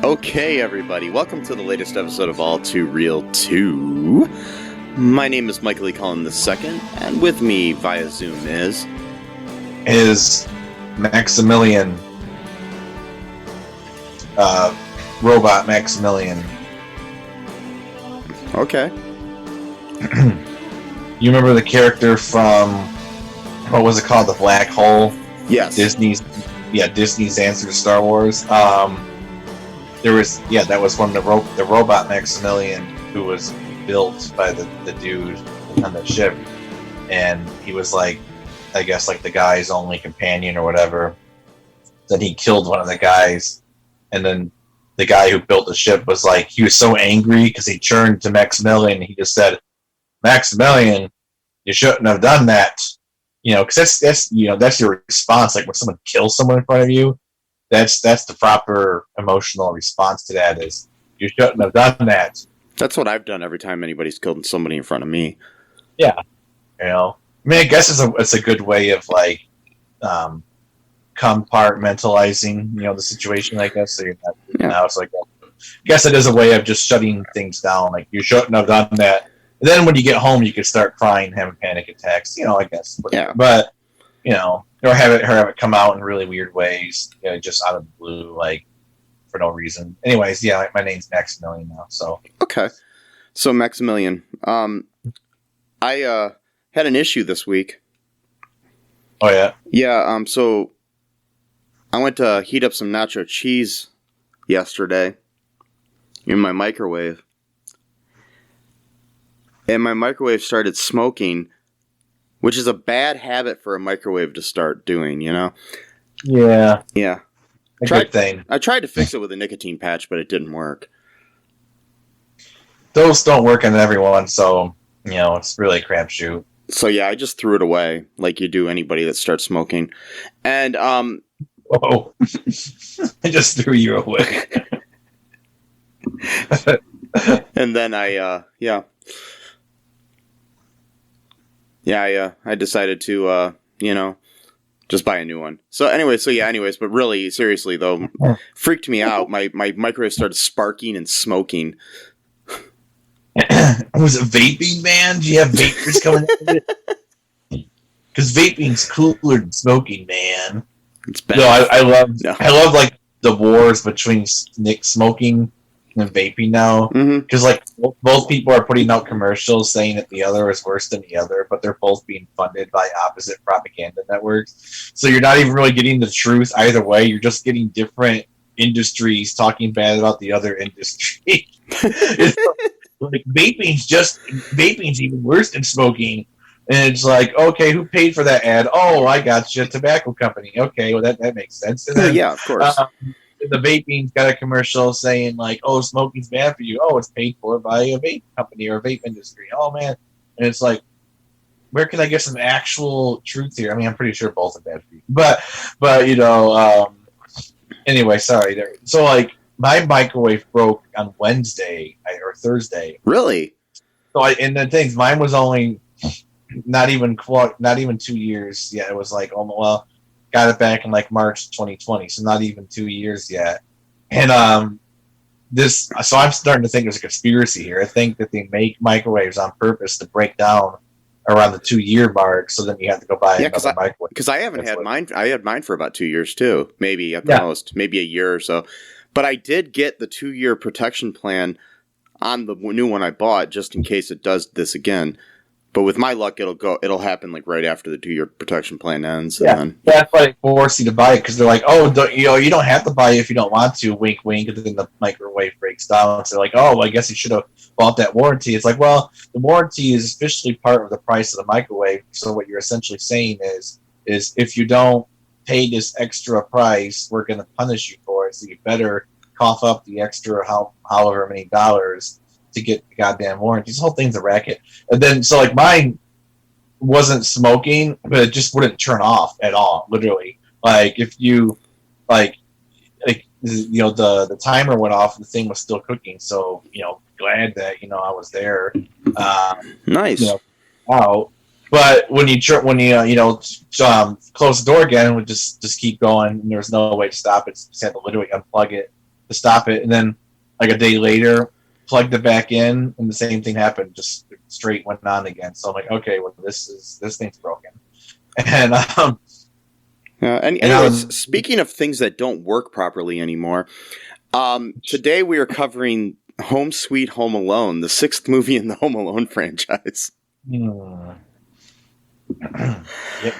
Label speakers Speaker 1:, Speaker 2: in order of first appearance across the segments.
Speaker 1: Okay, everybody, welcome to the latest episode of All Too Real 2. My name is Michael E. Cullen II, and with me via Zoom is
Speaker 2: Maximilian, robot Maximilian.
Speaker 1: Okay.
Speaker 2: You remember the character from, what was it called, The Black Hole?
Speaker 1: Yes.
Speaker 2: Disney's answer to Star Wars. That was one of the robot Maximilian who was built by the dude on the ship, and he was like, I guess like the guy's only companion or whatever. Then he killed one of the guys, and then the guy who built the ship was like, he was so angry because he turned to Maximilian and he just said, "Maximilian, you shouldn't have done that." You know, because that's your response. Like when someone kills someone in front of you, that's the proper emotional response to that is, you shouldn't have done that.
Speaker 1: That's what I've done every time anybody's killed somebody in front of me.
Speaker 2: Yeah, you know. I mean, I guess it's a good way of like compartmentalizing, the situation. I guess so. Now it's like, well, I guess it is a way of just shutting things down. Like you shouldn't have done that. And then when you get home, you can start crying, having panic attacks. I guess.
Speaker 1: Yeah.
Speaker 2: But or have it come out in really weird ways. Just out of the blue, like for no reason. Anyways, yeah, my name's Maximilian now. So
Speaker 1: okay. So Maximilian, I had an issue this week.
Speaker 2: Oh yeah.
Speaker 1: Yeah. So I went to heat up some nacho cheese yesterday in my microwave. And my microwave started smoking, which is a bad habit for a microwave to start doing,
Speaker 2: Yeah.
Speaker 1: Yeah.
Speaker 2: Good thing.
Speaker 1: I tried to fix it with a nicotine patch, but it didn't work.
Speaker 2: Those don't work on everyone, so, it's really a crapshoot.
Speaker 1: So, yeah, I just threw it away, like you do anybody that starts smoking. And,
Speaker 2: Whoa. I just threw you away.
Speaker 1: And then I decided to, just buy a new one. So anyways, but really, seriously though, freaked me out. My microwave started sparking and smoking.
Speaker 2: Was it vaping, man? Do you have vapors coming in? Because vaping's cooler than smoking, man.
Speaker 1: It's bad.
Speaker 2: No, I love like the wars between smoking and vaping now, because like both people are putting out commercials saying that the other is worse than the other, but they're both being funded by opposite propaganda networks. So you're not even really getting the truth either way. You're just getting different industries talking bad about the other industry. Like vaping's even worse than smoking. And it's like, okay, who paid for that ad? Oh, I got you, tobacco company. Okay, well that makes sense. And then,
Speaker 1: yeah, of course.
Speaker 2: The vaping's got a commercial saying like, "Oh, smoking's bad for you." Oh, it's paid for by a vape company or a vape industry. Oh man, and it's like, where can I get some actual truth here? I mean, I'm pretty sure both are bad for you, but anyway, sorry. So like, my microwave broke on Wednesday or Thursday.
Speaker 1: Really?
Speaker 2: So mine was only not even 2 years. Yeah, it was like got it back in like March 2020, so not even 2 years yet. And so I'm starting to think there's a conspiracy here. I think that they make microwaves on purpose to break down around the 2-year mark, so then you have to go buy another microwave.
Speaker 1: Because I haven't had mine. I had mine for about 2 years too, maybe at the most, maybe a year or so. But I did get the 2-year protection plan on the new one I bought, just in case it does this again. But with my luck, it'll happen like right after the 2-year protection plan ends.
Speaker 2: Yeah, that's why they force you to buy it, because they're like, "Oh, you don't have to buy it if you don't want to." Wink, wink. And then the microwave breaks down. So they're like, "Oh, well, I guess you should have bought that warranty." It's like, well, the warranty is officially part of the price of the microwave. So what you're essentially saying is if you don't pay this extra price, we're going to punish you for it. So you better cough up the extra however many dollars to get the goddamn warranty. This whole thing's a racket. And then, so like mine wasn't smoking, but it just wouldn't turn off at all, literally. Like if you, the timer went off and the thing was still cooking. So, glad that, I was there.
Speaker 1: Nice.
Speaker 2: Out. But when you close the door again, it would just keep going, and there's no way to stop it. So you just had to literally unplug it to stop it, and then like a day later, plugged it back in, and the same thing happened. Just straight went on again. So I'm like, okay, well this thing's broken. And
Speaker 1: anyways, speaking of things that don't work properly anymore, today we are covering Home Sweet Home Alone, the 6th movie in the Home Alone franchise.
Speaker 2: Yep.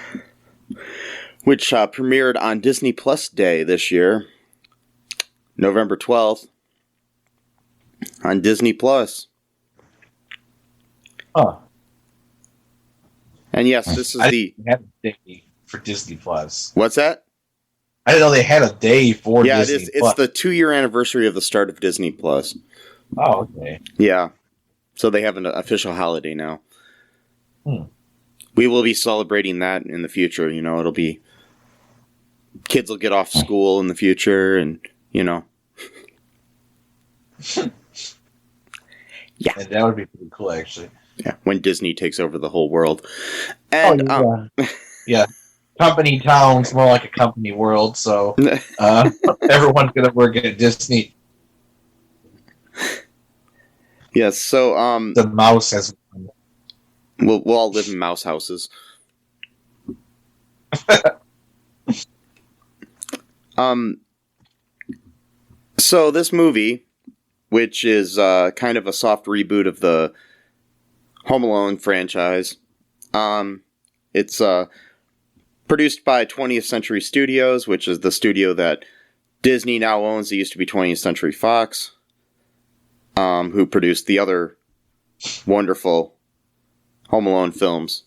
Speaker 1: Which premiered on Disney Plus Day this year, November 12th, on Disney Plus.
Speaker 2: Huh.
Speaker 1: And yes, this is
Speaker 2: They had a day for Disney Plus.
Speaker 1: What's that?
Speaker 2: I didn't know they had a day for Disney
Speaker 1: Plus. Yeah, it's the 2-year anniversary of the start of Disney Plus.
Speaker 2: Oh, okay.
Speaker 1: Yeah. So they have an official holiday now. We will be celebrating that in the future. It'll be... Kids will get off school in the future, and, Yeah.
Speaker 2: And that would be pretty cool, actually.
Speaker 1: Yeah, when Disney takes over the whole world. And,
Speaker 2: yeah. Company town's more like a company world, so everyone's going to work at Disney.
Speaker 1: Yes, so...
Speaker 2: the mouse has...
Speaker 1: We'll all live in mouse houses. So this movie, which is kind of a soft reboot of the Home Alone franchise, it's produced by 20th Century Studios, which is the studio that Disney now owns. It used to be 20th Century Fox, who produced the other wonderful Home Alone films,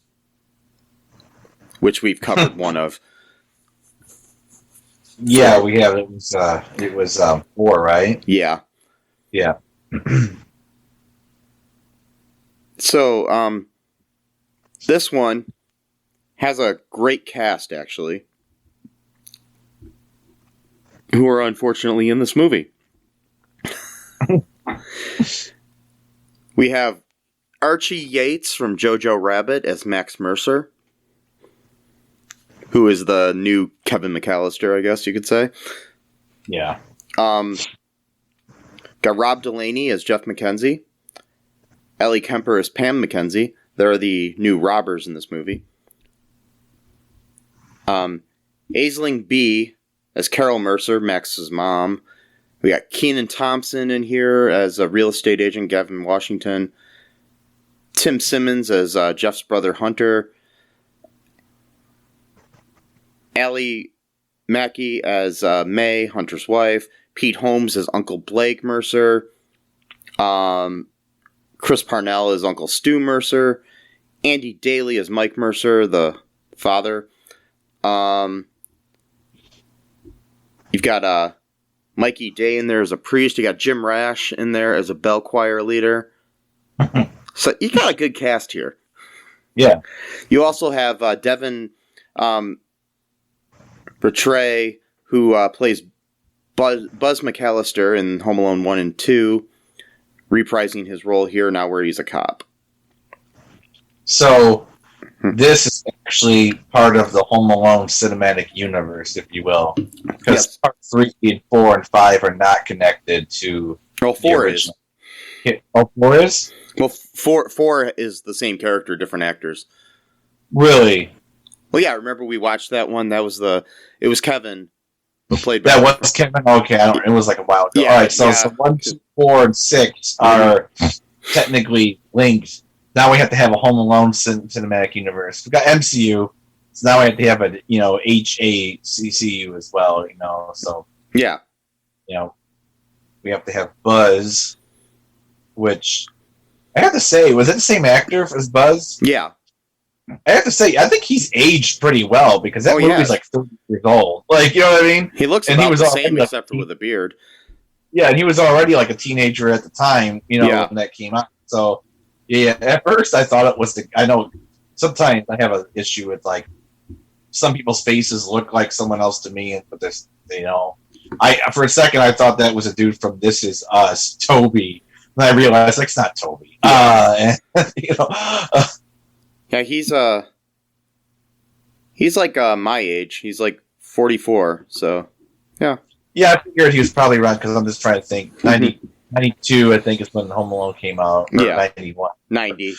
Speaker 1: which we've covered one of.
Speaker 2: Yeah, we have. It was 4, right?
Speaker 1: Yeah.
Speaker 2: Yeah.
Speaker 1: So, this one has a great cast, actually, who are unfortunately in this movie. We have Archie Yates from Jojo Rabbit as Max Mercer, who is the new Kevin McAllister, I guess you could say.
Speaker 2: Yeah.
Speaker 1: Got Rob Delaney as Jeff McKenzie. Ellie Kemper as Pam McKenzie. They're the new robbers in this movie. Aisling B as Carol Mercer, Max's mom. We got Kenan Thompson in here as a real estate agent, Gavin Washington. Tim Simmons as Jeff's brother Hunter. Allie Mackey as May, Hunter's wife. Pete Holmes as Uncle Blake Mercer. Chris Parnell as Uncle Stu Mercer. Andy Daly as Mike Mercer, the father. You've got Mikey Day in there as a priest. You got Jim Rash in there as a bell choir leader. So you got a good cast here.
Speaker 2: Yeah.
Speaker 1: You also have Devin Rattray, who plays Buzz McAllister in Home Alone 1 and 2, reprising his role here now where he's a cop.
Speaker 2: So, this is actually part of the Home Alone cinematic universe, if you will. Because part 3 and 4 and 5 are not connected to
Speaker 1: 4 is.
Speaker 2: Oh, 4 is?
Speaker 1: Well, 4 is the same character, different actors.
Speaker 2: Really?
Speaker 1: Well, yeah, remember we watched that one? It was Kevin who played
Speaker 2: That was Kevin? Okay, it was like a while ago.
Speaker 1: Yeah,
Speaker 2: Alright, so 1, 2, 4, and 6 are technically linked. Now we have to have a Home Alone cinematic universe. We've got MCU, so now we have to have a HACCU as well, so
Speaker 1: yeah.
Speaker 2: We have to have Buzz, which I have to say, was it the same actor as Buzz?
Speaker 1: Yeah.
Speaker 2: I have to say, I think he's aged pretty well because that movie's like 30 years old. Like, you know what I mean?
Speaker 1: He looks about the same except for with a beard.
Speaker 2: Yeah, and he was already like a teenager at the time, when that came out. So, yeah, at first I thought it was I know sometimes I have an issue with like some people's faces look like someone else to me, but this, for a second I thought that was a dude from This Is Us, Toby. And I realized it's not Toby.
Speaker 1: Yeah, Yeah, he's like my age. He's like 44. So yeah.
Speaker 2: Yeah, I figured he was probably around because I'm just trying to think. 92, I think, is when Home Alone came out. Or
Speaker 1: Yeah.
Speaker 2: 91.
Speaker 1: 90.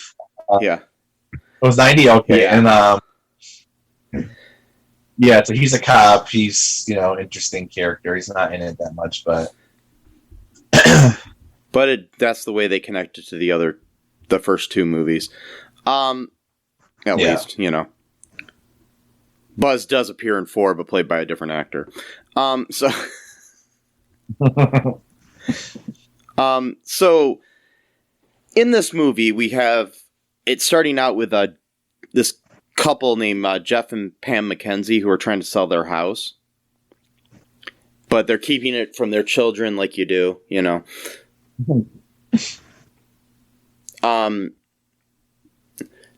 Speaker 1: Yeah.
Speaker 2: It was 90? Okay.
Speaker 1: Yeah.
Speaker 2: And, yeah, so he's a cop. He's, interesting character. He's not in it that much, but...
Speaker 1: But that's the way they connected to the first two movies. At least, Buzz does appear in 4, but played by a different actor. So... So in this movie, we have it starting out with this couple named Jeff and Pam McKenzie who are trying to sell their house, but they're keeping it from their children, like you do,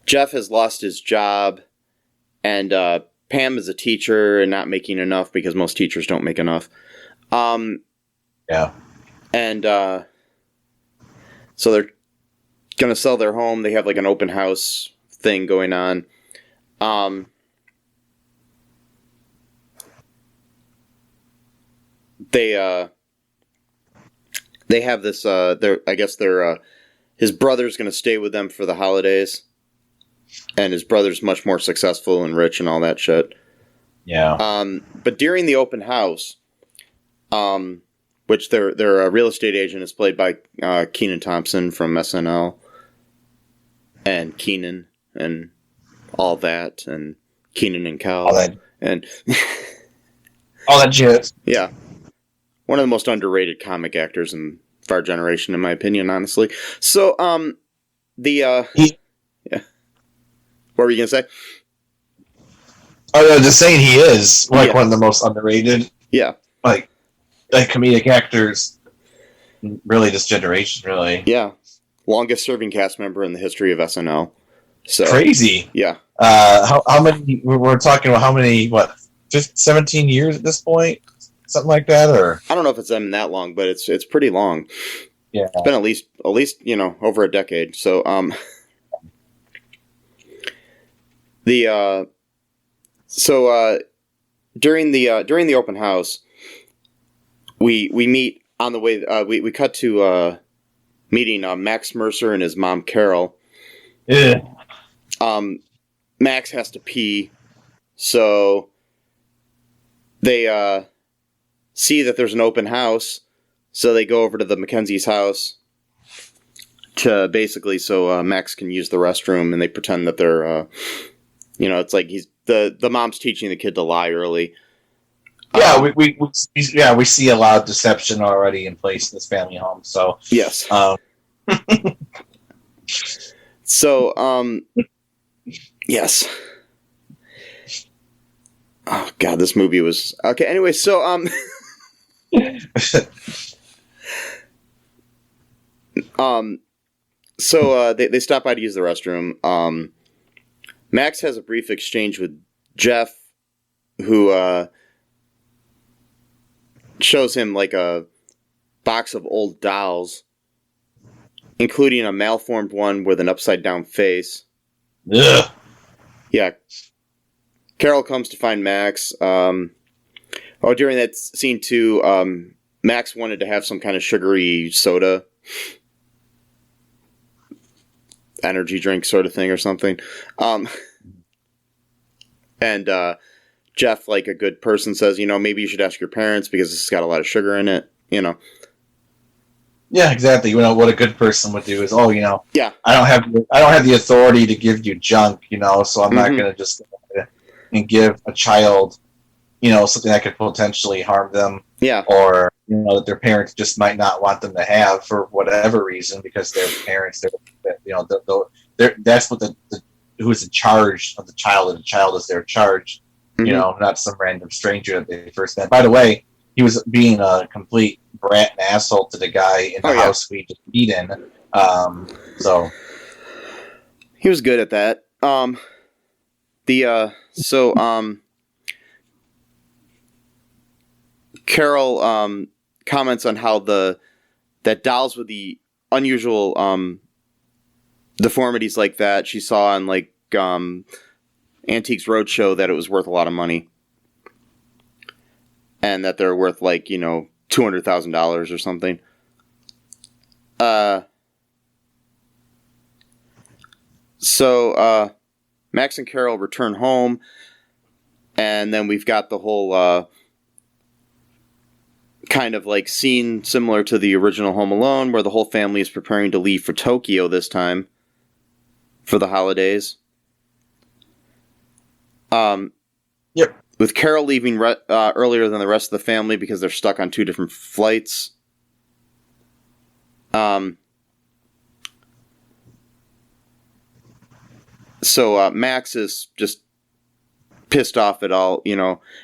Speaker 1: Jeff has lost his job, and Pam is a teacher and not making enough because most teachers don't make enough.
Speaker 2: Yeah.
Speaker 1: And so they're going to sell their home. They have like an open house thing going on. They have this, his brother's going to stay with them for the holidays. And his brother's much more successful and rich and all that shit.
Speaker 2: Yeah.
Speaker 1: But during the open house, which their real estate agent is played by Kenan Thompson from SNL, and Kenan and all that, and Kenan and Kel, and
Speaker 2: all that shit.
Speaker 1: Yeah, one of the most underrated comic actors in our generation, in my opinion, honestly. So, yeah, what were you gonna say?
Speaker 2: I was just saying he is one of the most underrated.
Speaker 1: Yeah,
Speaker 2: like comedic actors, really, this generation, really.
Speaker 1: Yeah, longest serving cast member in the history of SNL. So
Speaker 2: crazy.
Speaker 1: Yeah.
Speaker 2: How many? We're talking about how many? 17 years at this point, something like that, or
Speaker 1: I don't know if it's been that long, but it's pretty long.
Speaker 2: Yeah,
Speaker 1: it's been at least over a decade. So during the open house, we meet on the way. We cut to meeting Max Mercer and his mom Carol.
Speaker 2: Yeah.
Speaker 1: Max has to pee, so they see that there's an open house, so they go over to the McKenzie's house to basically so Max can use the restroom, and they pretend that they're it's like the mom's teaching the kid to lie early.
Speaker 2: Yeah, we see a lot of deception already in place in this family home. So
Speaker 1: yes. So yes. Oh god, this movie was okay. Anyway, so they stop by to use the restroom. Max has a brief exchange with Jeff, who shows him like a box of old dolls, including a malformed one with an upside down face.
Speaker 2: Ugh.
Speaker 1: Yeah. Carol comes to find Max. During that scene too, Max wanted to have some kind of sugary soda, energy drink sort of thing or something. And Jeff, like a good person, says, maybe you should ask your parents because this has got a lot of sugar in it,
Speaker 2: Yeah, exactly. What a good person would do is,
Speaker 1: yeah,
Speaker 2: I don't have the authority to give you junk, so I'm not going to just and give a child, something that could potentially harm them.
Speaker 1: Yeah.
Speaker 2: Or, that their parents just might not want them to have for whatever reason because their parents, that's what who's in charge of the child, and the child is their charge, not some random stranger that they first met. By the way, he was being a complete brat and asshole to the guy in the house we just eat in. So
Speaker 1: he was good at that. Carol comments on how that dolls with the unusual deformities like that she saw on like Antiques Roadshow that it was worth a lot of money. And that they're worth like, $200,000 or something. So Max and Carol return home, and then we've got the whole kind of like scene similar to the original Home Alone, where the whole family is preparing to leave for Tokyo this time for the holidays.
Speaker 2: Yep.
Speaker 1: With Carol leaving earlier than the rest of the family because they're stuck on 2 different flights. So Max is just pissed off at all,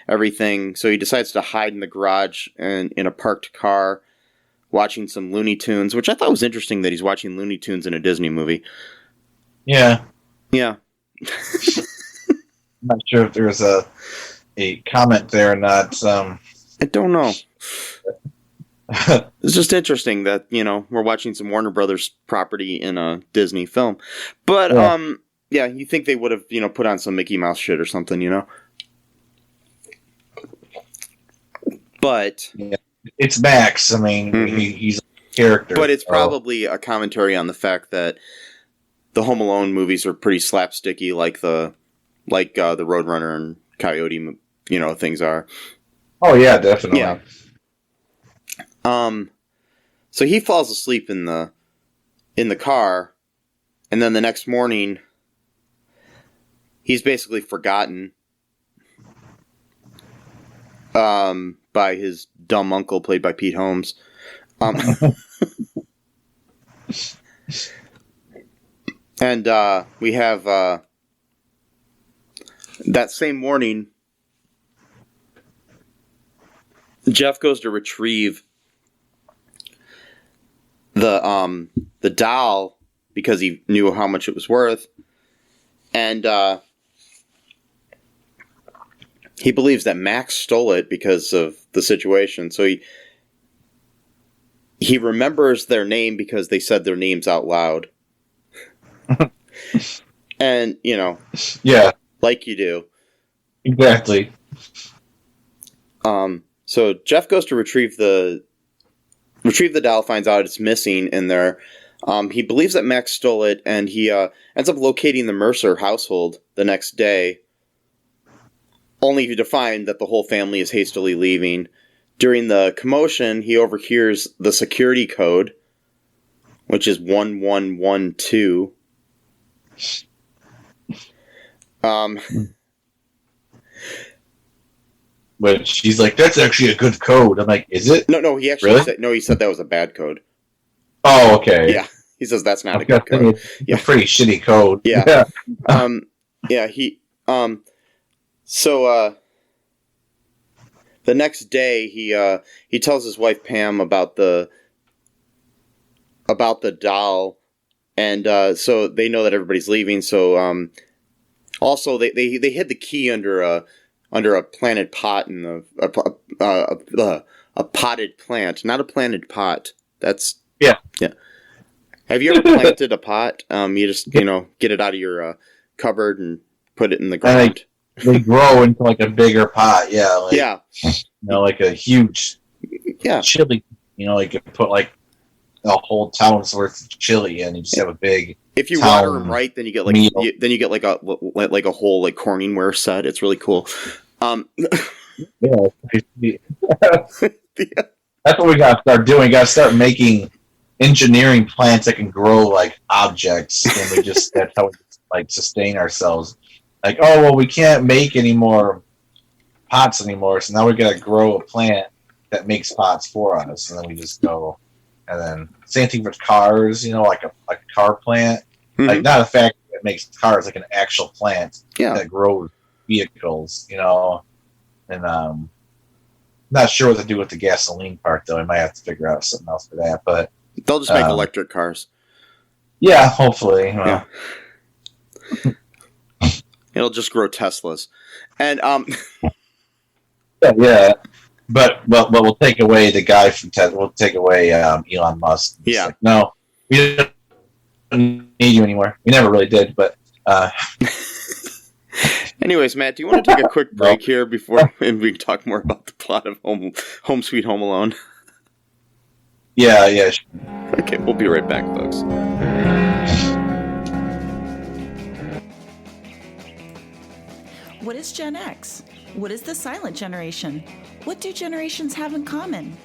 Speaker 1: everything. So he decides to hide in the garage and in a parked car, watching some Looney Tunes, which I thought was interesting that he's watching Looney Tunes in a Disney movie.
Speaker 2: Yeah.
Speaker 1: Yeah.
Speaker 2: I'm not sure if there's a comment there or not.
Speaker 1: I don't know. It's just interesting that, we're watching some Warner Brothers property in a Disney film. But, yeah, you think they would have, put on some Mickey Mouse shit or something, But...
Speaker 2: Yeah. It's Max. I mean, he's a character.
Speaker 1: But it's probably a commentary on the fact that the Home Alone movies are pretty slapsticky, like the Roadrunner and Coyote, things are.
Speaker 2: Oh, yeah, definitely.
Speaker 1: Yeah. So he falls asleep in the car, and then the next morning... He's basically forgotten by his dumb uncle, played by Pete Holmes. And we have that same morning, Jeff goes to retrieve the doll because he knew how much it was worth, and he believes that Max stole it because of the situation. So he remembers their name because they said their names out loud. And,
Speaker 2: yeah,
Speaker 1: like you do.
Speaker 2: Exactly.
Speaker 1: So Jeff goes to retrieve the doll, finds out it's missing in there. He believes that Max stole it, and he ends up locating the Mercer household the next day, only to find that the whole family is hastily leaving. During the commotion, he overhears the security code, which is 1112.
Speaker 2: But she's like, that's actually a good code. I'm like, is it?
Speaker 1: No, he actually said, he said that was a bad code.
Speaker 2: Oh, okay.
Speaker 1: Yeah, he says that's not a good code.
Speaker 2: Yeah, a pretty shitty code.
Speaker 1: Yeah. So the next day he tells his wife Pam about the doll, and so they know that everybody's leaving. So also they hid the key under a planted pot in a potted plant, not a planted pot. That's yeah. Have you ever planted a pot? You just get it out of your cupboard and put it in the ground.
Speaker 2: They grow into like a bigger pot, like a huge chili. Like you put like a whole town's worth of chili, and you just have a big.
Speaker 1: If you water them right, then you get like a whole like Corningware set. It's really cool.
Speaker 2: That's what we got to start doing. We got to start making engineering plants that can grow like objects, and that's how we like sustain ourselves. Like, oh, well, we can't make any more pots anymore, so now we got to grow a plant that makes pots for us, and then we just go. And then same thing with cars, like a car plant, like not a factory that makes cars, like an actual plant that grows vehicles, And not sure what to do with the gasoline part though. I might have to figure out something else for that. But
Speaker 1: they'll just make electric cars.
Speaker 2: Yeah, hopefully.
Speaker 1: Yeah. It'll just grow Teslas, and
Speaker 2: yeah. But we'll take away the guy from Tesla. We'll take away Elon Musk.
Speaker 1: Yeah.
Speaker 2: Like, no, we don't need you anymore. We never really did, but
Speaker 1: Anyways, Matt, do you want to take a quick break here before and we can talk more about the plot of Home Sweet Home Alone?
Speaker 2: Yeah.
Speaker 1: Okay, we'll be right back, folks.
Speaker 3: What is Gen X? What is the silent generation? What do generations have in common?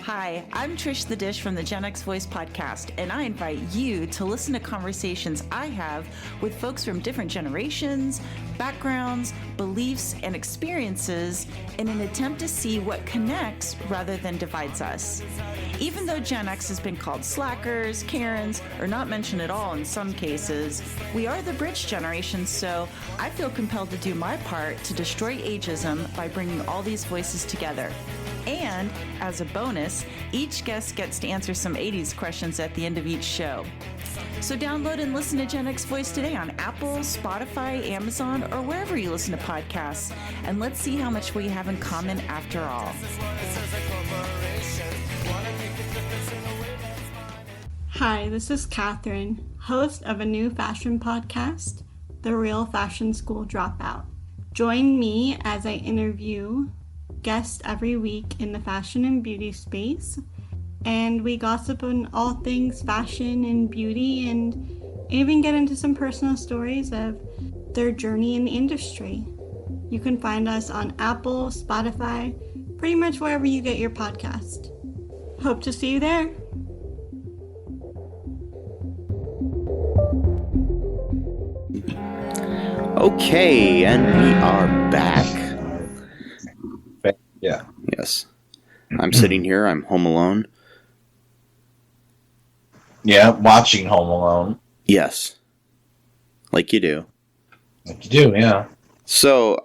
Speaker 3: Hi, I'm Trish the Dish from the Gen X Voice podcast, and I invite you to listen to conversations I have with folks from different generations, backgrounds, beliefs, and experiences in an attempt to see what connects rather than divides us. Even though Gen X has been called slackers, Karens, or not mentioned at all in some cases, we are the bridge generation, so I feel compelled to do my part to destroy ageism by bringing all these voices together. And, as a bonus, each guest gets to answer some 80s questions at the end of each show. So download and listen to Gen X Voice today on Apple, Spotify, Amazon, or wherever you listen to podcasts. And let's see how much we have in common after all.
Speaker 4: Hi, this is Catherine, host of a new fashion podcast, The Real Fashion School Dropout. Join me as I interview guests every week in the fashion and beauty space, and we gossip on all things fashion and beauty, and even get into some personal stories of their journey in the industry. You can find us on Apple, Spotify, pretty much wherever you get your podcast. Hope to see you there.
Speaker 1: Okay, and we are back.
Speaker 2: Yeah.
Speaker 1: Yes. I'm sitting here. I'm home alone.
Speaker 2: Yeah, watching Home Alone.
Speaker 1: Yes. Like you do.
Speaker 2: Like you do, yeah.
Speaker 1: So,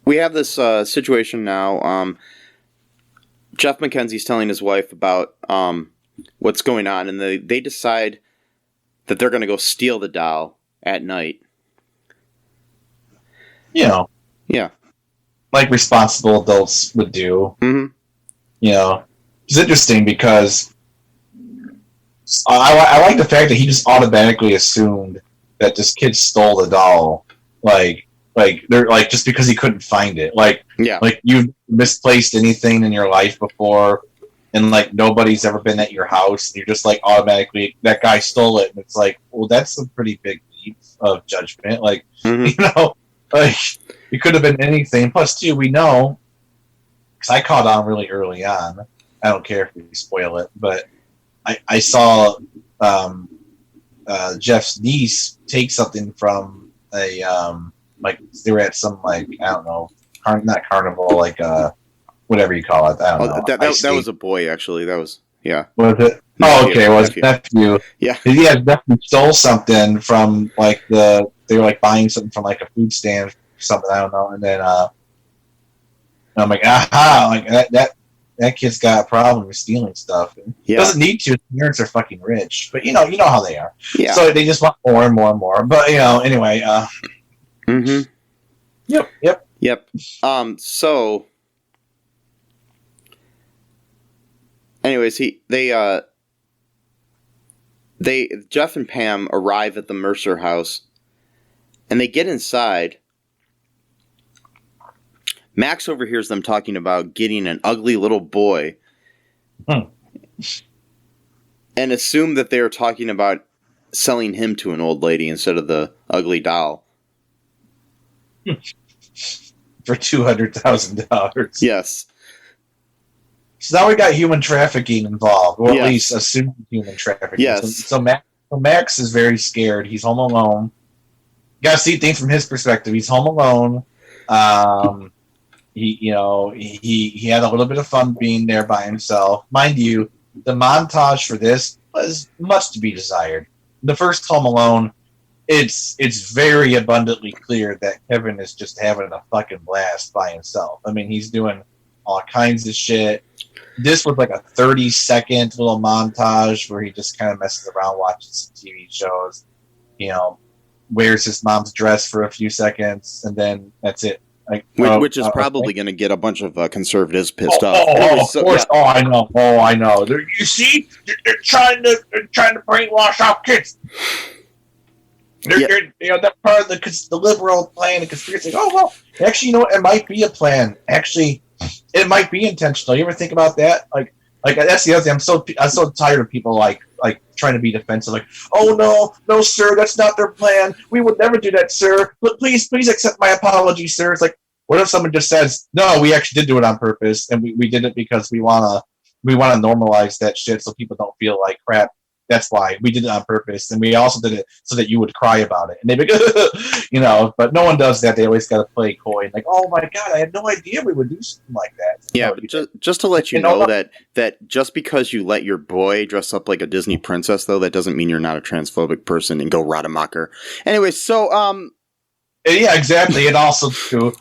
Speaker 1: we have this situation now. Jeff McKenzie's telling his wife about what's going on, and they decide that they're going to go steal the doll at night.
Speaker 2: You know.
Speaker 1: Yeah.
Speaker 2: Like responsible adults would do.
Speaker 1: Mm-hmm.
Speaker 2: You know. It's interesting because I like the fact that he just automatically assumed that this kid stole the doll. Like they're like, just because he couldn't find it. Like you've misplaced anything in your life before, and like nobody's ever been at your house, and you're just like automatically, that guy stole it, and it's like, well, that's a pretty big leap of judgment. Like, you know, like it could have been anything. Plus, too, we know, because I caught on really early on. I don't care if we spoil it, but I saw Jeff's niece take something from a like they were at some, like, I don't know, not carnival, like whatever you call it. I don't know.
Speaker 1: That was a boy, actually. That was, yeah.
Speaker 2: Was it? Oh, okay. It was nephew.
Speaker 1: Yeah.
Speaker 2: Yeah, nephew stole something from like they were like buying something from like a food stand or something. I don't know. And then I'm like, aha! Like that kid's got a problem with stealing stuff.
Speaker 1: Yeah.
Speaker 2: Doesn't need to. His parents are fucking rich, but you know how they are.
Speaker 1: Yeah.
Speaker 2: So they just want more and more and more. But you know, anyway.
Speaker 1: Mm-hmm. Yep. So, anyways, Jeff and Pam arrive at the Mercer house, and they get inside. Max overhears them talking about getting an ugly little boy, and assume that they are talking about selling him to an old lady instead of the ugly doll.
Speaker 2: For $200,000.
Speaker 1: Yes.
Speaker 2: So now we got human trafficking involved, or at least assumed human trafficking.
Speaker 1: Yes.
Speaker 2: So Max is very scared. He's home alone. You gotta see things from his perspective. He's home alone. He had a little bit of fun being there by himself. Mind you, the montage for this was much to be desired. The first Home Alone, it's very abundantly clear that Kevin is just having a fucking blast by himself. I mean, he's doing all kinds of shit. This was like a 30-second little montage where he just kind of messes around watching some TV shows. You know, wears his mom's dress for a few seconds, and then that's it. Like,
Speaker 1: which is probably going to get a bunch of conservatives pissed off.
Speaker 2: Of course. Yeah. I know. You see, they're trying to brainwash our kids. That part of the liberal plan, the conspiracy. Oh well, actually, it might be a plan. Actually, it might be intentional. You ever think about that? Like that's the other thing. I'm so tired of people like trying to be defensive. Like, oh no, sir, that's not their plan. We would never do that, sir. But please accept my apology, sir. It's like, what if someone just says, no, we actually did do it on purpose, and we did it because we wanna normalize that shit so people don't feel like crap. That's why we did it on purpose, and we also did it so that you would cry about it. And they'd be, but no one does that. They always got to play coy, like, "Oh my god, I had no idea we would do something like that."
Speaker 1: Yeah, but just to let you know that just because you let your boy dress up like a Disney princess, though, that doesn't mean you're not a transphobic person and go Rademacher. Anyway, so
Speaker 2: yeah, exactly. And also, too,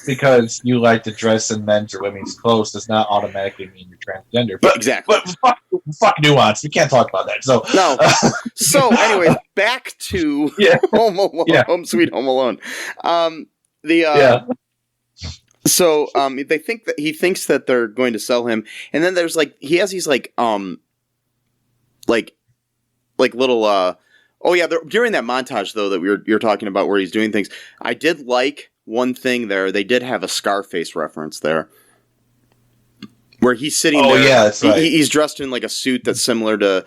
Speaker 2: because you like to dress in men's or women's clothes does not automatically mean you're transgender. But,
Speaker 1: exactly.
Speaker 2: But fuck nuance. We can't talk about that. So
Speaker 1: no. So, anyways, back to Home Sweet Home Alone. So they think that he thinks that they're going to sell him, and then there's he has these little. Oh yeah, during that montage though that you're talking about where he's doing things, I did like one thing there. They did have a Scarface reference there, where he's sitting there. Oh yeah, that's right. He's dressed in a suit that's similar to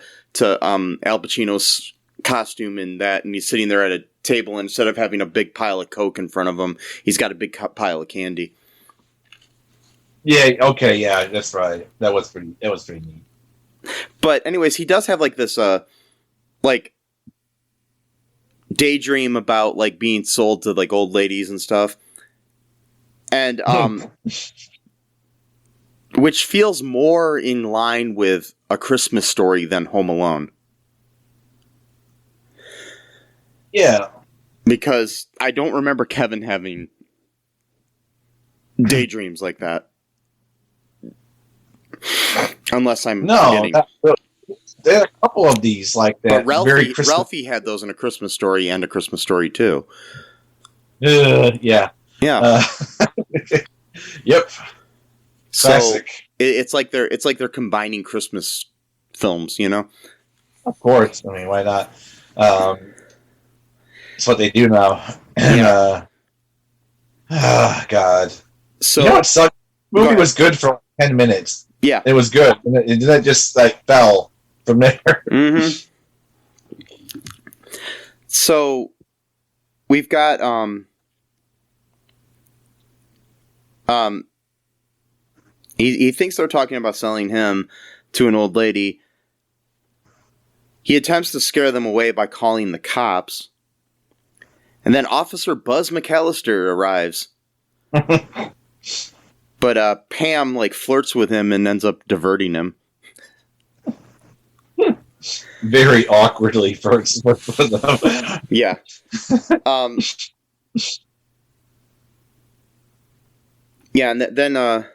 Speaker 1: Al Pacino's costume in that, and he's sitting there at a table, and instead of having a big pile of Coke in front of him, he's got a big pile of candy.
Speaker 2: Yeah. Okay. Yeah, that's right. That was pretty neat.
Speaker 1: But anyways, he does have this daydream about being sold to old ladies and stuff, and which feels more in line with A Christmas Story than Home Alone.
Speaker 2: Yeah,
Speaker 1: because I don't remember Kevin having daydreams like that, unless I'm forgetting.
Speaker 2: There are a couple of these like that.
Speaker 1: But Ralphie had those in A Christmas Story and A Christmas Story 2.
Speaker 2: Yeah.
Speaker 1: Yeah.
Speaker 2: Yep. Classic.
Speaker 1: So it's like they're combining Christmas films,
Speaker 2: Of course. I mean, why not? It's what they do now. And, God. So what sucked? The movie was good for 10 minutes.
Speaker 1: Yeah.
Speaker 2: It was good. And then it just fell from there.
Speaker 1: Mm-hmm. So we've got he thinks they're talking about selling him to an old lady. He attempts to scare them away by calling the cops. And then Officer Buzz McAllister arrives. But Pam flirts with him and ends up diverting him.
Speaker 2: Very awkwardly flirts with them.
Speaker 1: Yeah. Yeah, and then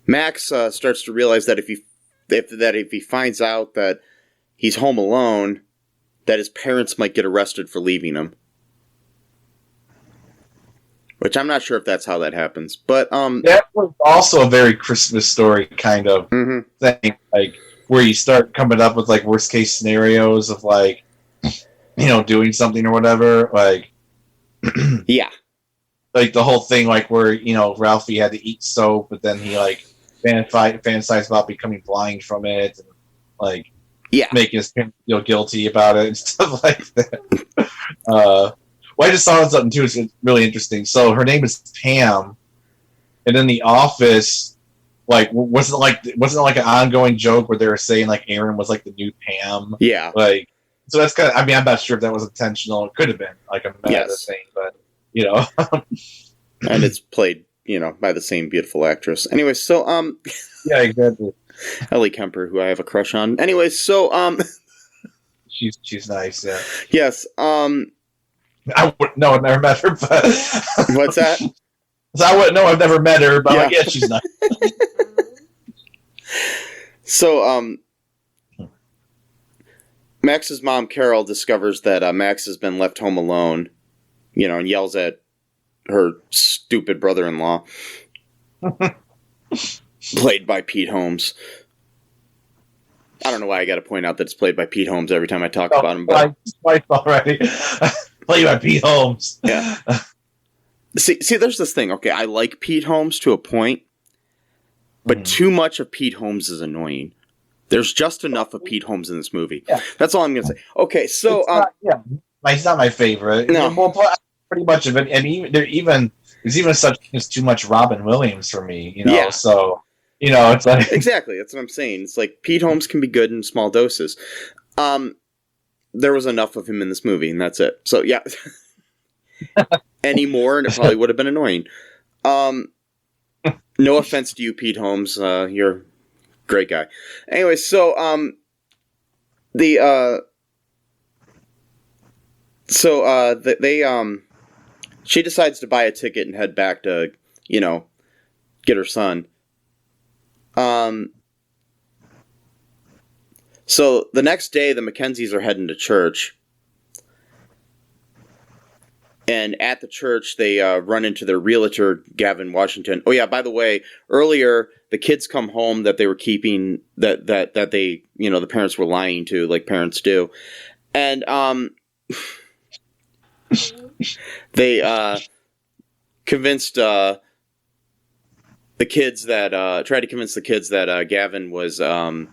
Speaker 1: Max starts to realize that if he finds out that he's home alone, that his parents might get arrested for leaving him. Which I'm not sure if that's how that happens, but
Speaker 2: that was also a very Christmas Story kind of thing, where you start coming up with worst case scenarios of doing something or whatever,
Speaker 1: yeah,
Speaker 2: the whole thing where Ralphie had to eat soap, but then he fantasized about becoming blind from it, and making his parents feel guilty about it and stuff like that. Well, I just saw something too. It's really interesting. So her name is Pam, and in The Office, wasn't it like an ongoing joke where they were saying Aaron was the new Pam?
Speaker 1: Yeah.
Speaker 2: So that's kind of. I mean, I'm not sure if that was intentional. It could have been a meta thing, but
Speaker 1: and it's played by the same beautiful actress. Anyway, so
Speaker 2: yeah, exactly.
Speaker 1: Ellie Kemper, who I have a crush on. Anyway, so
Speaker 2: she's nice. Yeah.
Speaker 1: Yes.
Speaker 2: I've never met her. But
Speaker 1: what's that?
Speaker 2: So I wouldn't know. I've never met her, but yeah, she's nice.
Speaker 1: So, Max's mom, Carol, discovers that Max has been left home alone, and yells at her stupid brother-in-law, played by Pete Holmes. I don't know why I got to point out that it's played by Pete Holmes every time I talk about him. But
Speaker 2: twice already. Played by Pete Holmes.
Speaker 1: Yeah. See, there's this thing. Okay, I like Pete Holmes to a point, but too much of Pete Holmes is annoying. There's just enough of Pete Holmes in this movie. Yeah. That's all I'm going to say. Okay, so
Speaker 2: he's not my favorite.
Speaker 1: No,
Speaker 2: pretty much of it, and there's even such thing as too much Robin Williams for me. Yeah. So it's like
Speaker 1: exactly. That's what I'm saying. It's like Pete Holmes can be good in small doses. There was enough of him in this movie, and that's it. So yeah, any more, and it probably would have been annoying. No offense to you, Pete Holmes. You're a great guy. Anyway, so she decides to buy a ticket and head back to, get her son. So the next day, the McKenzies are heading to church. And at the church, they run into their realtor, Gavin Washington. Oh, yeah, by the way, earlier, the kids come home that they were keeping, that they, the parents were lying to, like parents do. And they convinced the kids that, tried to convince the kids that Gavin was a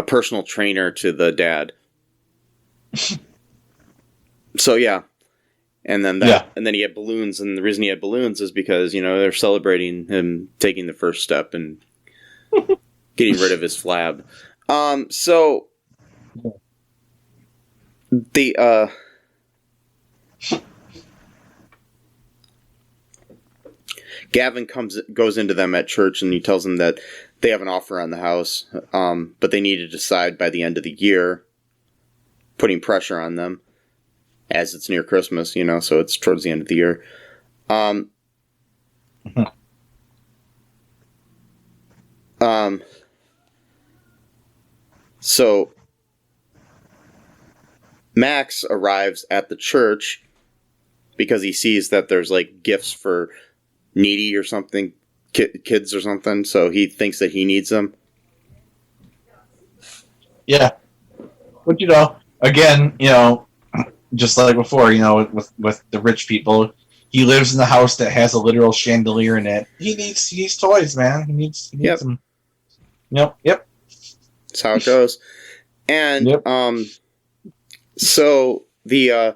Speaker 1: personal trainer to the dad. So, yeah. And then and then he had balloons, and the reason he had balloons is because, they're celebrating him taking the first step and getting rid of his flab. So the Gavin goes into them at church, and he tells them that they have an offer on the house, but they need to decide by the end of the year, putting pressure on them. As it's near Christmas, so it's towards the end of the year. So Max arrives at the church because he sees that there's like gifts for needy or something, kids or something. So he thinks that he needs them.
Speaker 2: Yeah, but again, just like before, with the rich people, he lives in the house that has a literal chandelier in it. He needs toys, man. He needs them. Yep.
Speaker 1: That's how it goes. And so the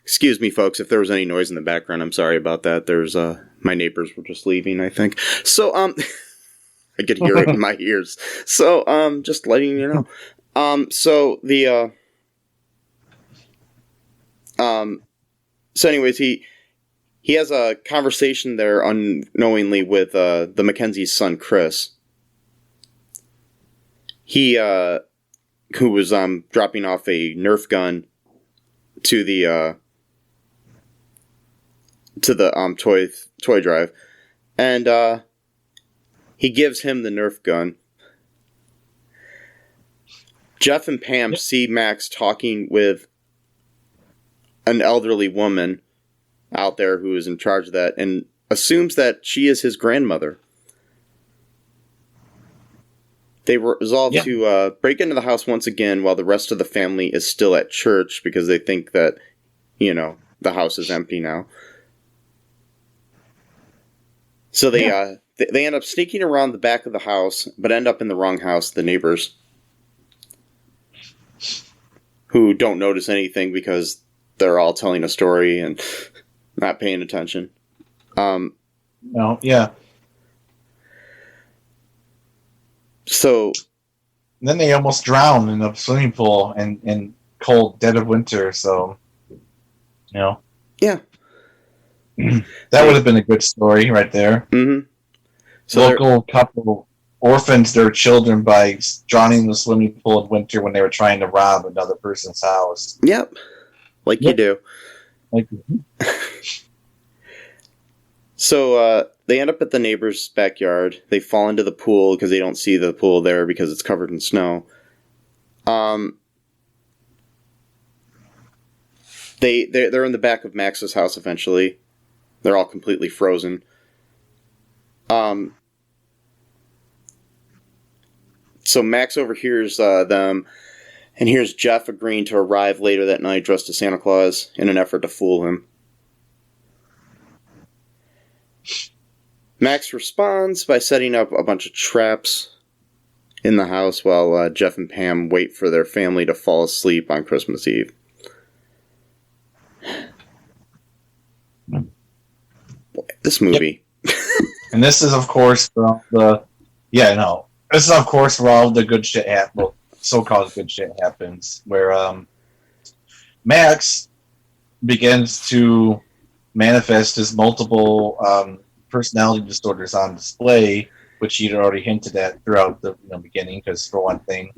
Speaker 1: excuse me, folks, if there was any noise in the background, I'm sorry about that. There's my neighbors were just leaving, I think. So I could hear it in my ears. So just letting you know. So the so anyways, he has a conversation there unknowingly with the McKenzie's son, Chris. He who was dropping off a Nerf gun to the toy drive, and he gives him the Nerf gun. Jeff and Pam see Max talking with an elderly woman out there who is in charge of that, and assumes that she is his grandmother. They resolve to break into the house once again while the rest of the family is still at church because they think that, the house is empty now. So they end up sneaking around the back of the house, but end up in the wrong house, the neighbors, who don't notice anything because they're all telling a story and not paying attention.
Speaker 2: No, yeah.
Speaker 1: So
Speaker 2: then they almost drown in a swimming pool in cold dead of winter. So,
Speaker 1: yeah,
Speaker 2: that would have been a good story right there.
Speaker 1: Mm-hmm. So
Speaker 2: local couple orphans their children by drowning in the swimming pool in winter when they were trying to rob another person's house.
Speaker 1: Yep. Like you do. So they end up at the neighbor's backyard. They fall into the pool because they don't see the pool there because it's covered in snow. They're in the back of Max's house eventually. They're all completely So So Max overhears them, and hears Jeff agreeing to arrive later that night dressed as Santa Claus in an effort to fool him. Max responds by setting up a bunch of traps in the house while Jeff and Pam wait for their family to fall asleep on Christmas Eve. Boy, this movie.
Speaker 2: Yep. And this is, of course, where all the... Yeah, no. This is, of course, where all the good shit happens. Well, so-called good shit happens. Where Max begins to manifest his multiple personality disorders on display, which he'd already hinted at throughout the beginning, because for one thing,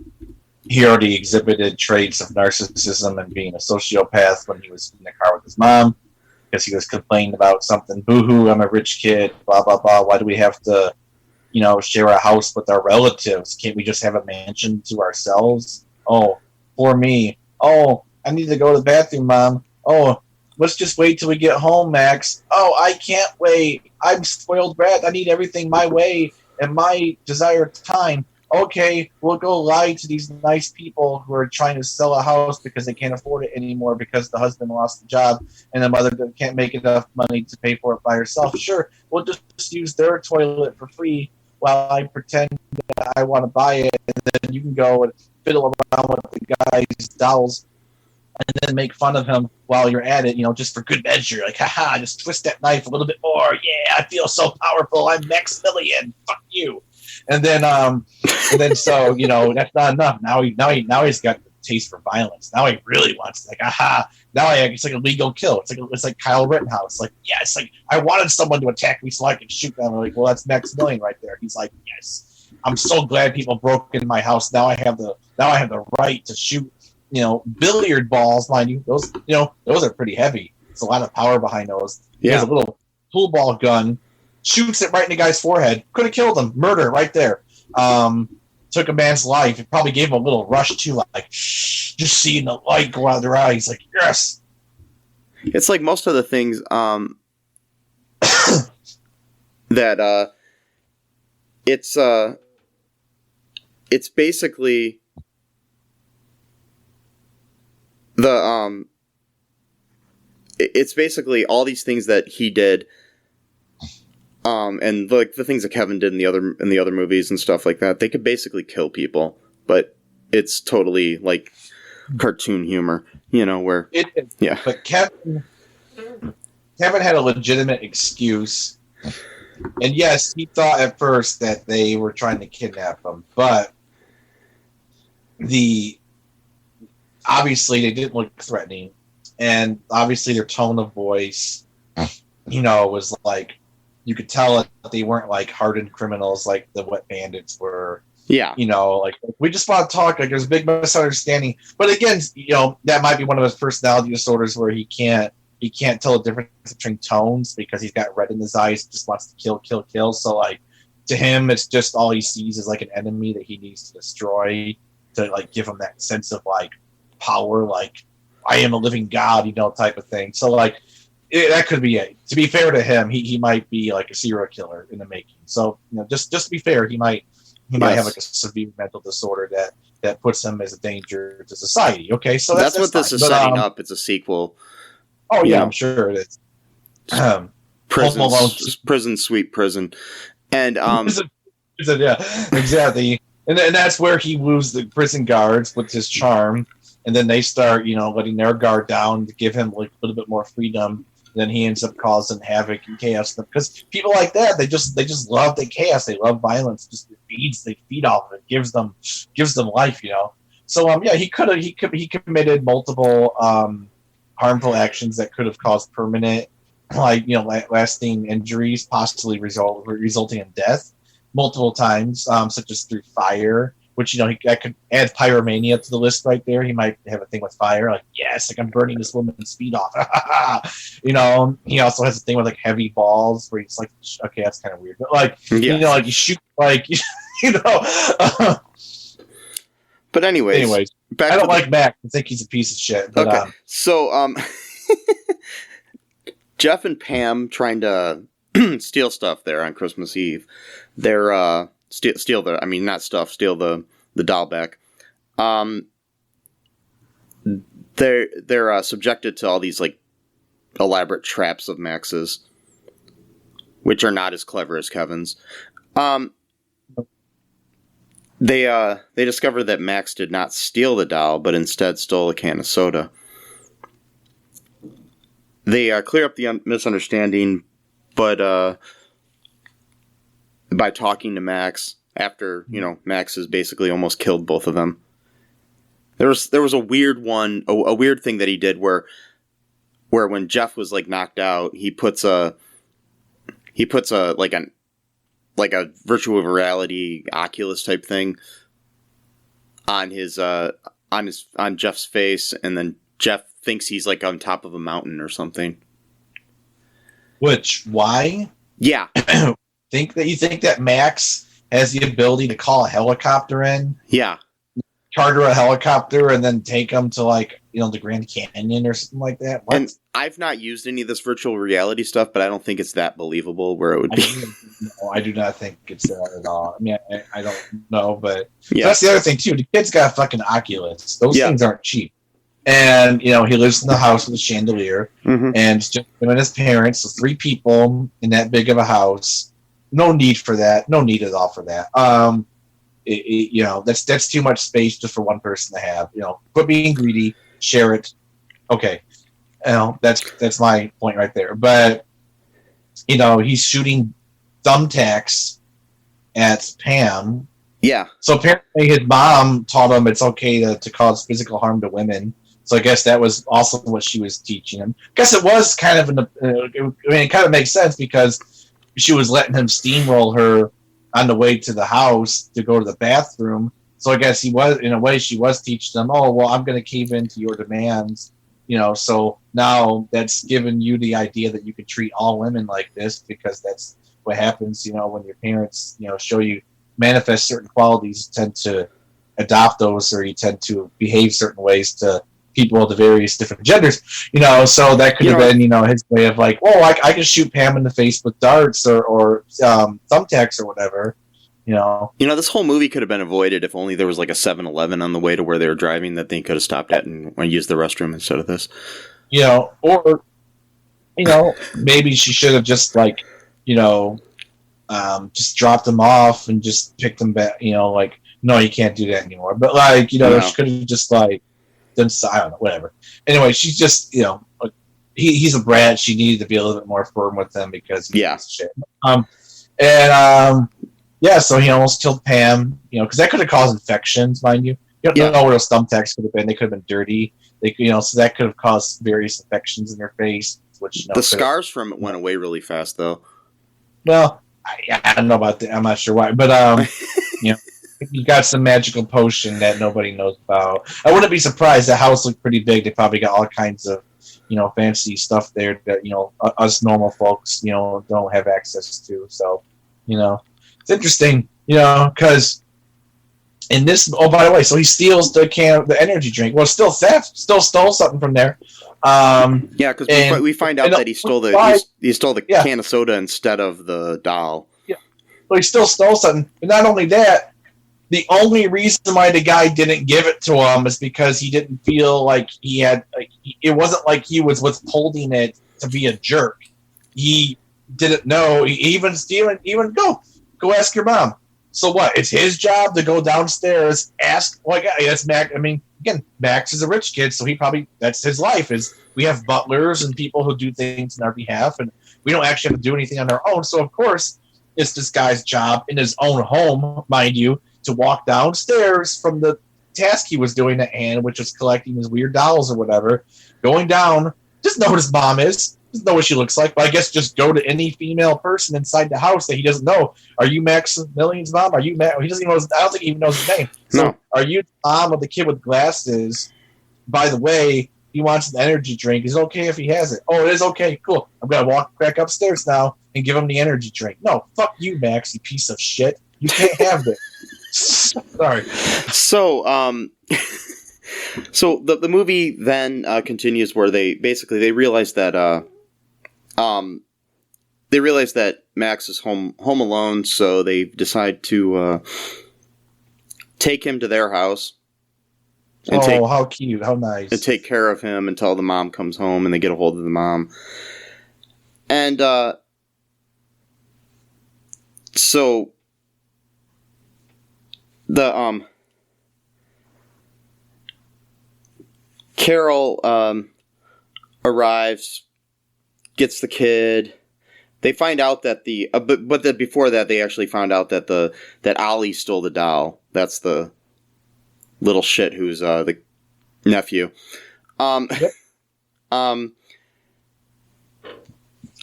Speaker 2: he already exhibited traits of narcissism and being a sociopath when he was in the car with his mom, because he was complaining about something, boo-hoo, I'm a rich kid, blah, blah, blah, why do we have to, share a house with our relatives? Can't we just have a mansion to ourselves? Oh, poor me. Oh, I need to go to the bathroom, Mom. Oh, let's just wait till we get home, Max. Oh, I can't wait. I'm spoiled brat. I need everything my way and my desired time. Okay, we'll go lie to these nice people who are trying to sell a house because they can't afford it anymore because the husband lost the job and the mother can't make enough money to pay for it by herself. Sure, we'll just use their toilet for free while I pretend that I want to buy it, and then you can go and fiddle around with the guy's dolls and then make fun of him while you're at it, just for good measure. Like, haha, just twist that knife a little bit more. Yeah, I feel so powerful. I'm Maximilian. Fuck you. And then so, that's not enough. Now he's got the taste for violence. Now he really wants it. Like, aha, now it's like a legal kill. It's like Kyle Rittenhouse. Like, yeah, it's like, I wanted someone to attack me so I could shoot them. I'm like, well, that's Maximilian right there. He's like, yes, I'm so glad people broke into my house. Now I have the right to shoot, billiard balls, mind you. Those are pretty heavy. There's a lot of power behind those.
Speaker 1: Yeah.
Speaker 2: He has a little pool ball gun, shoots it right in the guy's forehead. Could have killed him. Murder right there. Took a man's life. It probably gave him a little rush too, like just seeing the light go out of their eyes. Like, yes.
Speaker 1: It's like most of the things that it's basically it's basically all these things that he did, and like the things that Kevin did in the other movies and stuff like that. They could basically kill people, but it's totally like cartoon humor, where yeah.
Speaker 2: But Kevin had a legitimate excuse, and yes, he thought at first that they were trying to kidnap him, but obviously they didn't look threatening, and obviously their tone of voice, was like, you could tell that they weren't like hardened criminals like the Wet Bandits were.
Speaker 1: Yeah.
Speaker 2: Like, we just want to talk, like there's a big misunderstanding. But again, that might be one of his personality disorders where he can't tell the difference between tones because he's got red in his eyes, just wants to kill. So like to him it's just all he sees is like an enemy that he needs to destroy to like give him that sense of like power, like I am a living god, type of thing. So like that could be it. To be fair to him, he might be like a serial killer in the making. So just to be fair, he might have like a severe mental disorder that puts him as a danger to society. Okay, so that's
Speaker 1: what this is setting up. It's a sequel.
Speaker 2: Oh yeah, I'm sure it is.
Speaker 1: Prison, sweet prison, and
Speaker 2: prison, yeah, exactly. And that's where he woos the prison guards with his charm, and then they start, letting their guard down to give him like a little bit more freedom. Then he ends up causing havoc and chaos because people like that, they just love the chaos. They love violence. They feed off of it. Gives them life. So he committed multiple harmful actions that could have caused permanent, lasting injuries, possibly resulting in death multiple times, such as through fire. Which, I could add pyromania to the list right there. He might have a thing with fire. Like, yes, like I'm burning this woman's feet off. He also has a thing with like heavy balls where he's like, okay, that's kind of weird. But like, like you shoot like,
Speaker 1: But anyways,
Speaker 2: I don't like Mac. I think he's a piece of shit. But,
Speaker 1: okay. So, Jeff and Pam trying to steal stuff there on Christmas Eve. They're steal the doll back. They're subjected to all these like elaborate traps of Max's, which are not as clever as Kevin's. They discover that Max did not steal the doll, but instead stole a can of soda. They clear up the misunderstanding, but by talking to Max after, Max has basically almost killed both of them. There was a weird one, a weird thing that he did where when Jeff was like knocked out, he puts a virtual reality Oculus type thing on Jeff's face, and then Jeff thinks he's like on top of a mountain or something.
Speaker 2: Why?
Speaker 1: Yeah.
Speaker 2: You think that Max has the ability to call a helicopter in?
Speaker 1: Yeah.
Speaker 2: Charter a helicopter and then take them to the Grand Canyon or something like that. What?
Speaker 1: And I've not used any of this virtual reality stuff, but I don't think it's that believable where it would be.
Speaker 2: I do not think it's that at all. I mean, I don't know, but
Speaker 1: yeah.
Speaker 2: So that's the other thing too. The kid's got a fucking Oculus. Those things aren't cheap. And he lives in the house with a chandelier, and it's just him and his parents. So 3 people in that big of a house. No need for that. No need at all for that. That's too much space just for one person to have. Quit being greedy. Share it. Okay. That's my point right there. But he's shooting thumbtacks at Pam.
Speaker 1: Yeah.
Speaker 2: So apparently his mom taught him it's okay to cause physical harm to women. So I guess that was also what she was teaching him. I guess it was kind of it kind of makes sense because she was letting him steamroll her on the way to the house to go to the bathroom. So I guess he was, in a way, she was teaching them, oh, well, I'm going to cave into your demands. So now that's given you the idea that you could treat all women like this because that's what happens, when your parents, show you manifest certain qualities, you tend to adopt those or you tend to behave certain ways to people of the various different genders, so that could have been, his way of like, well, I can shoot Pam in the face with darts or thumbtacks or whatever,
Speaker 1: this whole movie could have been avoided if only there was like a 7-Eleven on the way to where they were driving that they could have stopped at and used the restroom instead of this.
Speaker 2: Or, maybe she should have just like, just dropped them off and just picked them back, no, you can't do that anymore. But like, she could have just like, done, I don't know, whatever. Anyway, she's just, he's a brat. She needed to be a little bit more firm with him because he's shit. So he almost killed Pam, because that could have caused infections, mind you. You don't know where those thumbtacks could have been. They could have been dirty. They, so that could have caused various infections in her face. Which
Speaker 1: the scars from it went away really fast, though.
Speaker 2: Well, I don't know about that. I'm not sure why, but you got some magical potion that nobody knows about. I wouldn't be surprised. The house looked pretty big. They probably got all kinds of, fancy stuff there that, us normal folks, don't have access to. So, it's interesting, because in this, oh, by the way, so he steals the energy drink. Well, still theft, still stole something from there.
Speaker 1: Because we find out that he stole the can of soda instead of the doll. Yeah,
Speaker 2: but he still stole something. But not only that, the only reason why the guy didn't give it to him is because he didn't feel like he had. It wasn't like he was withholding it to be a jerk. He didn't know. Even go ask your mom. So what? It's his job to go downstairs, ask. Like that's Max. I mean, again, Max is a rich kid, so that's his life. Is we have butlers and people who do things on our behalf, and we don't actually have to do anything on our own. So of course, it's this guy's job in his own home, mind you, to walk downstairs from the task he was doing at hand, which was collecting his weird dolls or whatever, going down, just know what his mom is, doesn't know what she looks like, but I guess just go to any female person inside the house that he doesn't know. Are you Max Million's mom? Are you Max? He doesn't even know I don't think he even knows his name. So
Speaker 1: no.
Speaker 2: Are you the mom of the kid with glasses? By the way, he wants an energy drink. Is it okay if he has it? Oh, it is okay. Cool. I'm going to walk back upstairs now and give him the energy drink. No, fuck you, Max, you piece of shit. You can't have this. Sorry.
Speaker 1: So, so the movie then continues where they realize that Max is home alone, so they decide to take him to their house.
Speaker 2: And how cute. How nice.
Speaker 1: And take care of him until the mom comes home and they get a hold of the mom. And, so, the, Carol, arrives, gets the kid. They find out that before that, they actually found out that Ollie stole the doll. That's the little shit who's the nephew.
Speaker 2: Yep.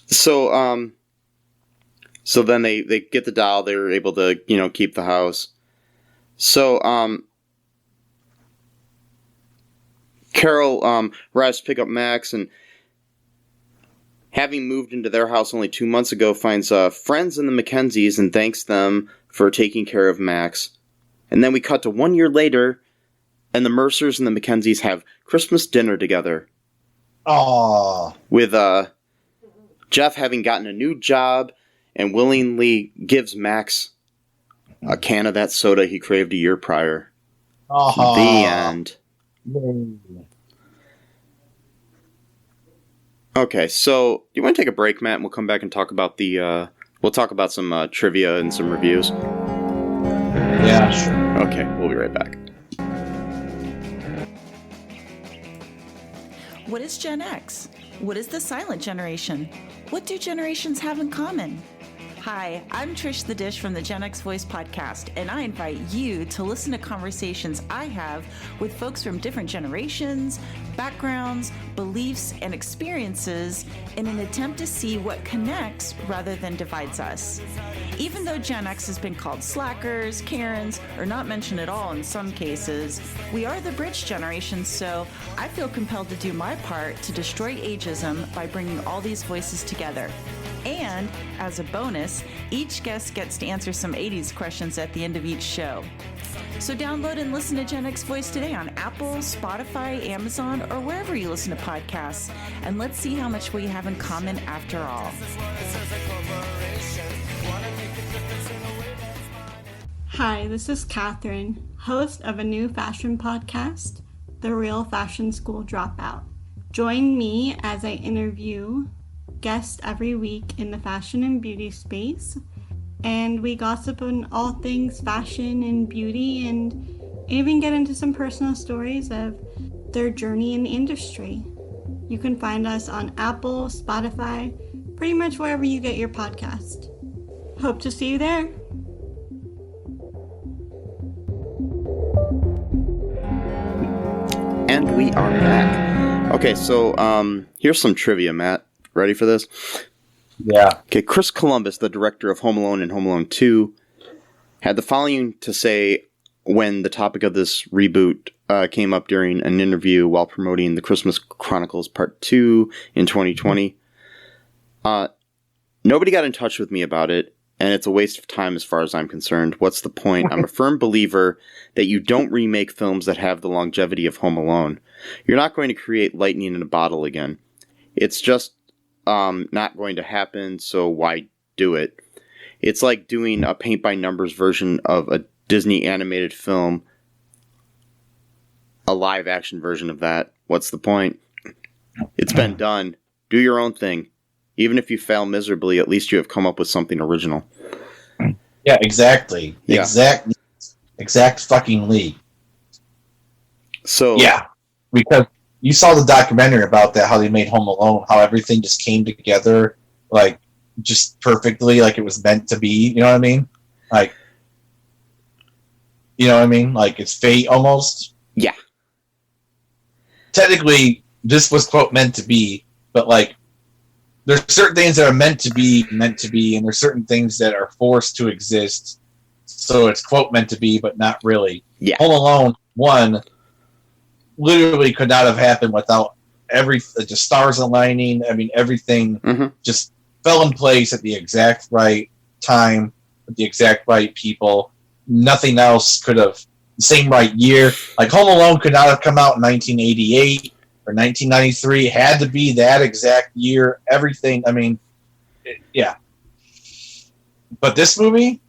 Speaker 1: So then they get the doll. They were able to keep the house. So Carol arrives to pick up Max, and having moved into their house only 2 months ago, finds friends in the McKenzies and thanks them for taking care of Max. And then we cut to 1 year later, and the Mercers and the McKenzies have Christmas dinner together.
Speaker 2: Aww.
Speaker 1: With Jeff having gotten a new job and willingly gives Max a can of that soda he craved a year prior.
Speaker 2: Aww.
Speaker 1: The end. Okay, so you want to take a break, Matt, and we'll come back and talk about we'll talk about some trivia and some reviews.
Speaker 2: Yeah, sure.
Speaker 1: Okay, we'll be right back.
Speaker 3: What is Gen X? What is the silent generation? What do generations have in common? Hi, I'm Trish the Dish from the Gen X Voice podcast, and I invite you to listen to conversations I have with folks from different generations, backgrounds, beliefs, and experiences in an attempt to see what connects rather than divides us. Even though Gen X has been called slackers, Karens, or not mentioned at all in some cases, we are the bridge generation, so I feel compelled to do my part to destroy ageism by bringing all these voices together. And, as a bonus, each guest gets to answer some 80s questions at the end of each show. So download and listen to Gen X Voice today on Apple, Spotify, Amazon, or wherever you listen to podcasts. And let's see how much we have in common after all.
Speaker 4: Hi, this is Catherine, host of a new fashion podcast, The Real Fashion School Dropout. Join me as I interview guests every week in the fashion and beauty space, and we gossip on all things fashion and beauty, and even get into some personal stories of their journey in the industry. You can find us on Apple, Spotify, pretty much wherever you get your podcast. Hope to see you there.
Speaker 1: And we are back. Okay, so here's some trivia, Matt. Ready for this?
Speaker 2: Yeah.
Speaker 1: Okay, Chris Columbus, the director of Home Alone and Home Alone 2, had the following to say when the topic of this reboot came up during an interview while promoting The Christmas Chronicles Part 2 in 2020. Nobody got in touch with me about it, and it's a waste of time as far as I'm concerned. What's the point? I'm a firm believer that you don't remake films that have the longevity of Home Alone. You're not going to create lightning in a bottle again. It's just not going to happen, so why do it? It's like doing a paint-by-numbers version of a Disney animated film, a live-action version of that. What's the point? It's been done. Do your own thing. Even if you fail miserably, at least you have come up with something original.
Speaker 2: Yeah, exactly.
Speaker 1: Yeah.
Speaker 2: Exact fucking league.
Speaker 1: So
Speaker 2: yeah, because you saw the documentary about that, how they made Home Alone, how everything just came together, like, just perfectly, like it was meant to be, you know what I mean? Like, you know what I mean? Like, it's fate, almost.
Speaker 1: Yeah.
Speaker 2: Technically, this was, quote, meant to be, but, like, there's certain things that are meant to be, and there's certain things that are forced to exist, so it's, quote, meant to be, but not really.
Speaker 1: Yeah.
Speaker 2: Home Alone 1 literally could not have happened without the stars aligning. I mean, everything just fell in place at the exact right time with the exact right people. Nothing else could have the same right year. Like Home Alone could not have come out in 1988 or 1993. It had to be that exact year. Everything. I mean, yeah. But this movie,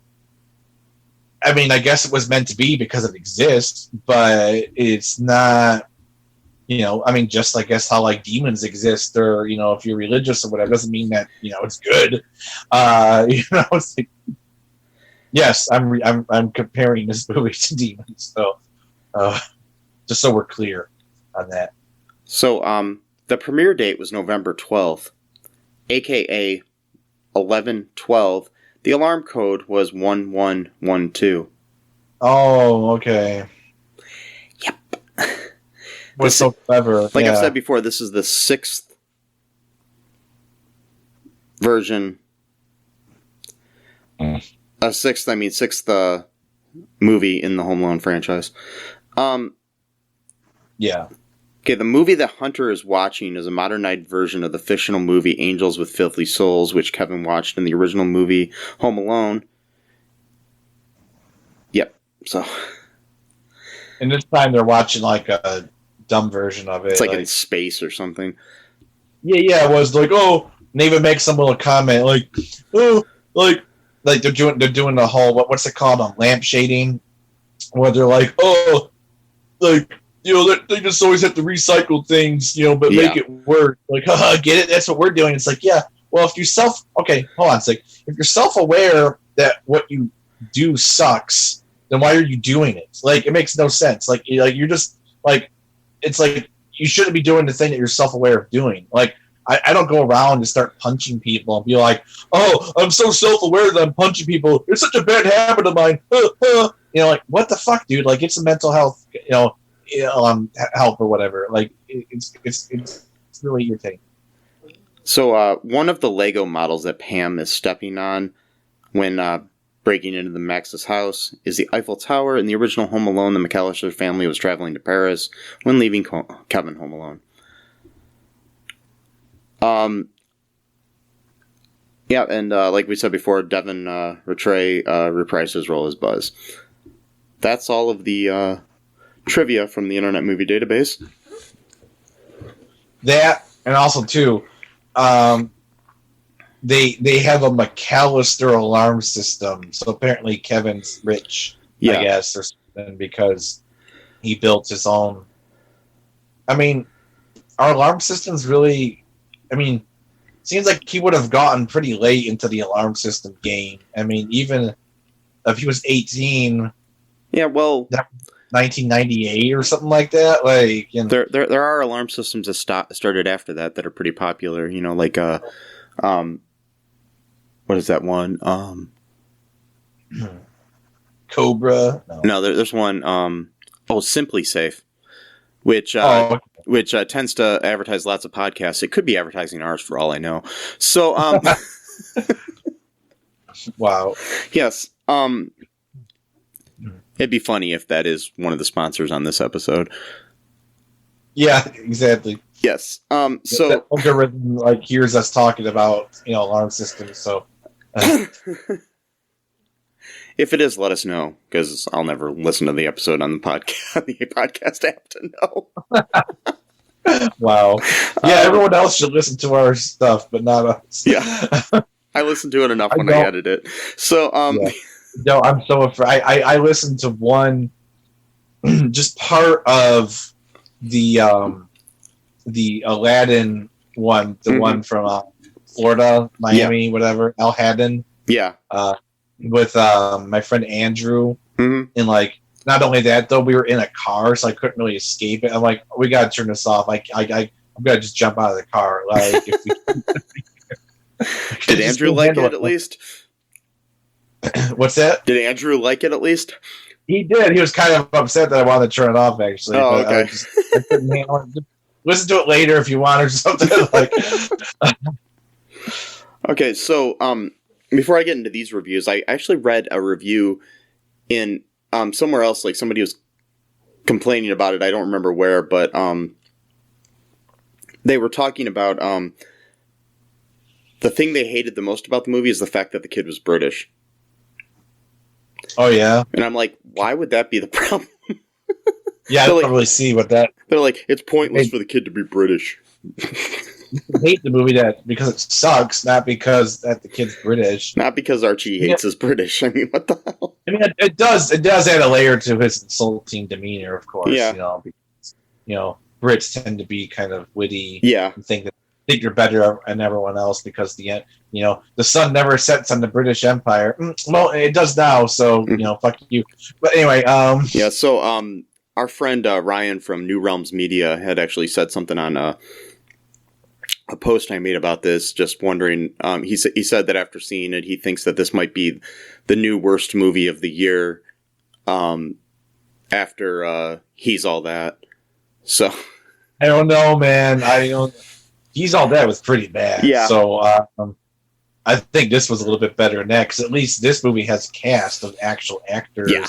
Speaker 2: I mean, I guess it was meant to be because it exists, but it's not. I mean, just I guess how like demons exist, or if you're religious or whatever, doesn't mean that it's good. It's like, yes, I'm comparing this movie to demons. So, just so we're clear on that.
Speaker 1: So, the premiere date was November 12th, aka 11/12. The alarm code was 1112.
Speaker 2: Oh, okay.
Speaker 1: Yep.
Speaker 2: Was so clever.
Speaker 1: Like I've said before, this is the 6th version. Sixth movie in the Home Alone franchise.
Speaker 2: Yeah.
Speaker 1: Okay, the movie that Hunter is watching is a modernized version of the fictional movie Angels with Filthy Souls, which Kevin watched in the original movie Home Alone. Yep. So.
Speaker 2: And this time they're watching like a dumb version of it.
Speaker 1: It's like in space or something.
Speaker 2: Yeah, it was like, and they even make some little comment like, like they're doing the whole what's it called, lamp shading, where they're like, they just always have to recycle things, but make it work. Like, get it? That's what we're doing. It's like, yeah, well, if you hold on a sec. If you're self-aware that what you do sucks, then why are you doing it? Like, it makes no sense. Like you're just like, it's like you shouldn't be doing the thing that you're self-aware of doing. Like, I don't go around and start punching people and be like, I'm so self-aware that I'm punching people. It's such a bad habit of mine. Like, what the fuck, dude? Like, it's a mental health, help or whatever. Like, it's really irritating.
Speaker 1: So, one of the Lego models that Pam is stepping on when breaking into the Max's house is the Eiffel Tower. In the original Home Alone, the McAllister family was traveling to Paris when leaving Kevin home alone. And like we said before, Devin Rattray reprised his role as Buzz. That's all of the trivia from the Internet Movie Database. That,
Speaker 2: and also too, they have a McAllister alarm system. So apparently Kevin's rich, I guess, or something, because he built his own. I mean, our alarm system's really. I mean, seems like he would have gotten pretty late into the alarm system game. I mean, even if he was 18. Yeah, well, 1998 or something like that. Like,
Speaker 1: there are alarm systems that started after that are pretty popular. Like what is that one?
Speaker 2: Cobra.
Speaker 1: No, there's one. Simply Safe, which tends to advertise lots of podcasts. It could be advertising ours for all I know. So,
Speaker 2: wow.
Speaker 1: Yes. It'd be funny if that is one of the sponsors on this episode.
Speaker 2: Yeah, exactly.
Speaker 1: Yes. So
Speaker 2: that algorithm hears us talking about alarm systems. So,
Speaker 1: if it is, let us know, because I'll never listen to the episode on the podcast app to know.
Speaker 2: Wow. Yeah, everyone else should listen to our stuff, but not us.
Speaker 1: Yeah. I listen to it enough when I edit it. So,
Speaker 2: yeah. No, I'm so afraid. I listened to one, just part of the Aladdin one, the one from Florida, Miami, whatever, Al Haddon.
Speaker 1: Yeah.
Speaker 2: With my friend Andrew, and not only that though, we were in a car, so I couldn't really escape it. I'm like, we gotta turn this off. I'm gonna just jump out of the car. Like,
Speaker 1: did Andrew like it at least?
Speaker 2: What's that?
Speaker 1: Did Andrew like it at least?
Speaker 2: He did. He was kind of upset that I wanted to turn it off, actually.
Speaker 1: Oh, okay.
Speaker 2: I couldn't handle it. Listen to it later if you want, or something.
Speaker 1: Okay, so before I get into these reviews, I actually read a review in somewhere else. Like, somebody was complaining about it. I don't remember where, but they were talking about the thing they hated the most about the movie is the fact that the kid was British.
Speaker 2: Oh, yeah?
Speaker 1: And I'm like, why would that be the problem?
Speaker 2: Yeah, I don't really see what that...
Speaker 1: They're like, it's pointless for the kid to be British.
Speaker 2: hate the movie because it sucks, not because that the kid's British.
Speaker 1: Not because Archie hates his British. I mean, what the hell?
Speaker 2: I mean, it does add a layer to his insulting demeanor, of course.
Speaker 1: Yeah.
Speaker 2: Because, Brits tend to be kind of witty.
Speaker 1: Yeah.
Speaker 2: And think you're better than everyone else because the sun never sets on the British Empire. Well, it does now, so fuck you. But anyway,
Speaker 1: yeah. So our friend Ryan from New Realms Media had actually said something on a post I made about this. Just wondering, he said that after seeing it, he thinks that this might be the new worst movie of the year. After He's All That. So
Speaker 2: I don't know, man. He's All That was pretty bad.
Speaker 1: Yeah.
Speaker 2: So I think this was a little bit better than that, because at least this movie has a cast of actual actors.
Speaker 1: Yeah.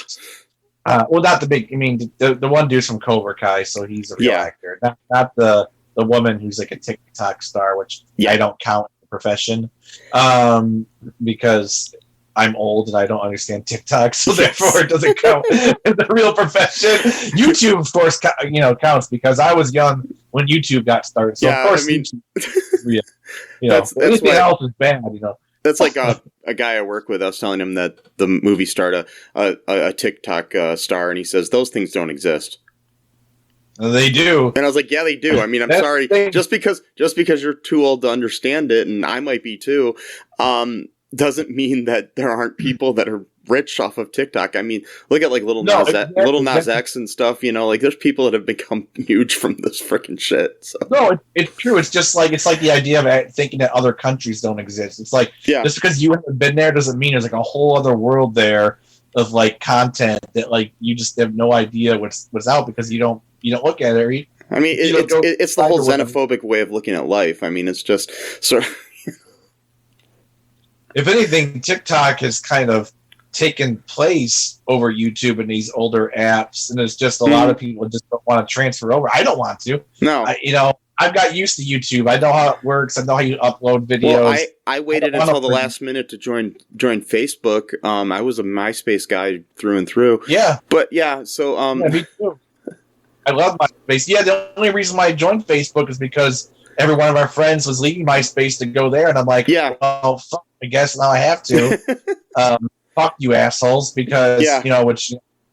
Speaker 2: Well, not the big. I mean, the one dude's from Cobra Kai, so he's a real actor. Not the woman who's like a TikTok star, which I don't count the profession, because I'm old and I don't understand TikTok, so therefore it doesn't count in the real profession. YouTube, of course, counts because I was young when YouTube got started. So of course, anything else is bad.
Speaker 1: That's like a guy I work with. I was telling him that the movie starred a TikTok star, and he says those things don't exist.
Speaker 2: They do,
Speaker 1: and I was like, "Yeah, they do." I mean, I'm sorry, just because you're too old to understand it, and I might be too, doesn't mean that there aren't people that are rich off of TikTok. I mean, look at like Little Nas X and stuff. Like there's people that have become huge from this freaking shit. So.
Speaker 2: No, it's true. It's just like the idea of thinking that other countries don't exist. It's like just because you haven't been there doesn't mean there's like a whole other world there of like content that like you just have no idea what's out because you don't look at it.
Speaker 1: I mean, it's the whole xenophobic way of looking at life. I mean, it's just sort of.
Speaker 2: If anything, TikTok has kind of taken place over YouTube and these older apps, and it's just a lot of people just don't want to transfer over. I don't want to.
Speaker 1: No.
Speaker 2: I've got used to YouTube. I know how it works. I know how you upload videos.
Speaker 1: Well, I waited until the last minute to join Facebook. I was a MySpace guy through and through.
Speaker 2: Yeah.
Speaker 1: But yeah, so
Speaker 2: yeah, me too. I love MySpace. Yeah, the only reason why I joined Facebook is because every one of our friends was leaving MySpace to go there, and I'm like, well, fuck, I guess now I have to. Fuck you assholes, because which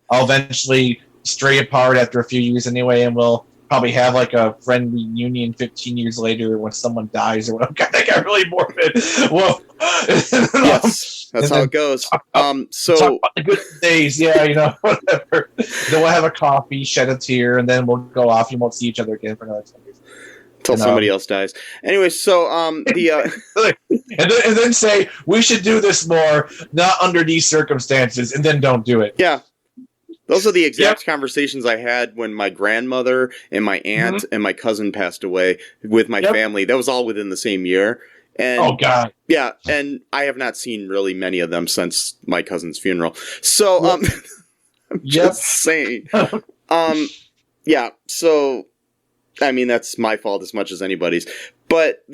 Speaker 2: I'll eventually stray apart after a few years anyway, and we'll probably have like a friend reunion 15 years later when someone dies or whatever. God, that got really morbid. Whoa.
Speaker 1: Yes, that's how it goes.
Speaker 2: Talk about the good days, whatever. Then we'll have a coffee, shed a tear, and then we'll go off. You won't see each other again for another 10 years.
Speaker 1: Until somebody else dies. Anyway, so
Speaker 2: and then say we should do this more, not under these circumstances, and then don't do it.
Speaker 1: Yeah, those are the exact conversations I had when my grandmother and my aunt and my cousin passed away with my family. That was all within the same year. And,
Speaker 2: oh God!
Speaker 1: Yeah, and I have not seen really many of them since my cousin's funeral. So, I'm just saying. Yeah. So. I mean, that's my fault as much as anybody's. But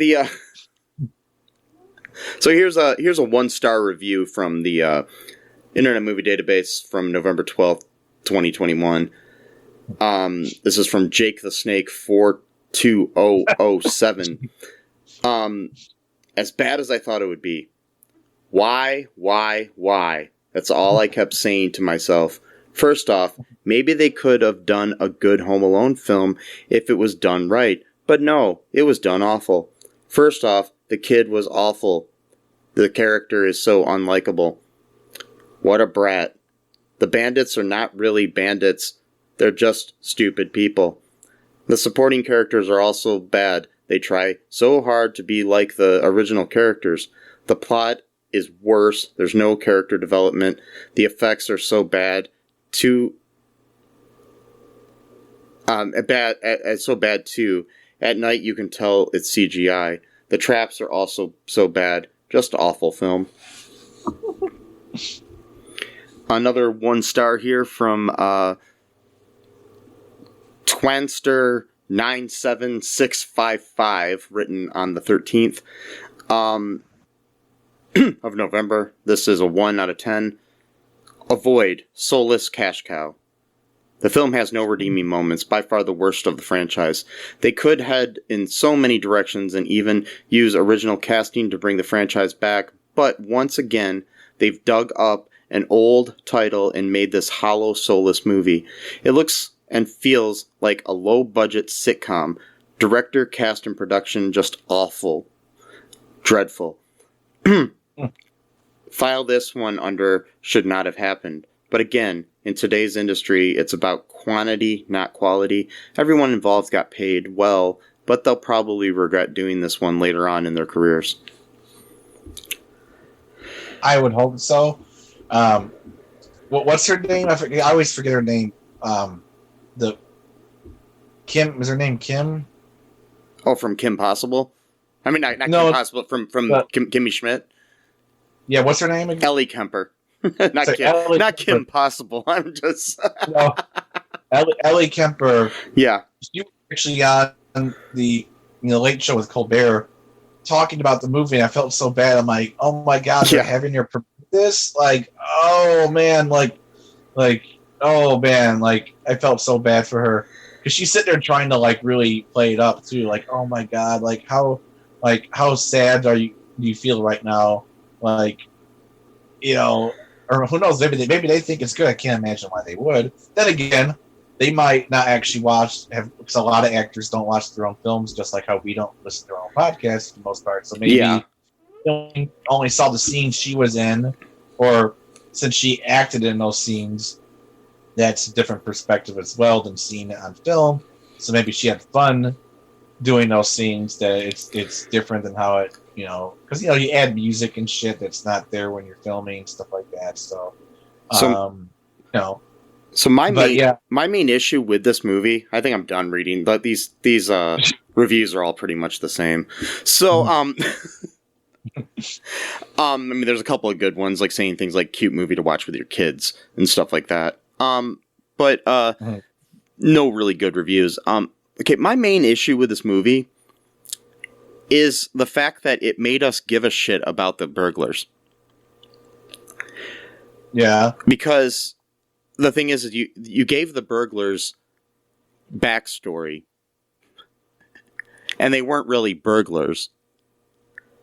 Speaker 1: so here's a 1-star review from the Internet Movie Database from November 12th, 2021. This is from Jake the Snake 42007. As bad as I thought it would be. Why? That's all I kept saying to myself. First off, maybe they could have done a good Home Alone film if it was done right. But no, it was done awful. First off, the kid was awful. The character is so unlikable. What a brat. The bandits are not really bandits. They're just stupid people. The supporting characters are also bad. They try so hard to be like the original characters. The plot is worse. There's no character development. The effects are so bad. So bad too. At night you can tell it's CGI. The traps are also so bad. Just awful film. Another 1-star here from Twanster97655, written on the 13th of November. This is a 1 out of 10. Avoid soulless cash cow. The film has no redeeming moments, by far the worst of the franchise. They could head in so many directions and even use original casting to bring the franchise back, but once again, they've dug up an old title and made this hollow, soulless movie. It looks and feels like a low-budget sitcom. Director, cast, and production just awful. Dreadful. File this one under should not have happened. But again, in today's industry, it's about quantity, not quality. Everyone involved got paid well, but they'll probably regret doing this one later on in their careers.
Speaker 2: I would hope so. What's her name? I always forget her name. The Kim, is her name Kim?
Speaker 1: Oh, from Kim Possible? I mean, not Kim Possible, from Kimmy Schmidt.
Speaker 2: Yeah, what's her name again?
Speaker 1: Ellie Kemper. not Kim Possible. I'm just...
Speaker 2: No, Ellie Kemper.
Speaker 1: Yeah.
Speaker 2: She was actually on the Late Show with Colbert talking about the movie, and I felt so bad. I'm like, oh my God, they're having her promote this? Like, oh man, oh man, I felt so bad for her. Because she's sitting there trying to, really play it up, too. Like, oh my God, how sad do you feel right now? Or who knows, maybe they think it's good. I can't imagine why they would. Then again, they might not actually because a lot of actors don't watch their own films, just like how we don't listen to our own podcasts for the most part. So maybe they only saw the scenes she was in, or since she acted in those scenes, that's a different perspective as well than seeing it on film. So maybe she had fun doing those scenes, that it's different than how it, because you add music and shit that's not there when you're filming, stuff like that. So
Speaker 1: my main issue with this movie, I think I'm done reading, but these reviews are all pretty much the same. So I mean, there's a couple of good ones, like saying things like cute movie to watch with your kids and stuff like that. But no really good reviews. Okay, my main issue with this movie is the fact that it made us give a shit about the burglars.
Speaker 2: Yeah.
Speaker 1: Because the thing is you gave the burglars backstory, and they weren't really burglars.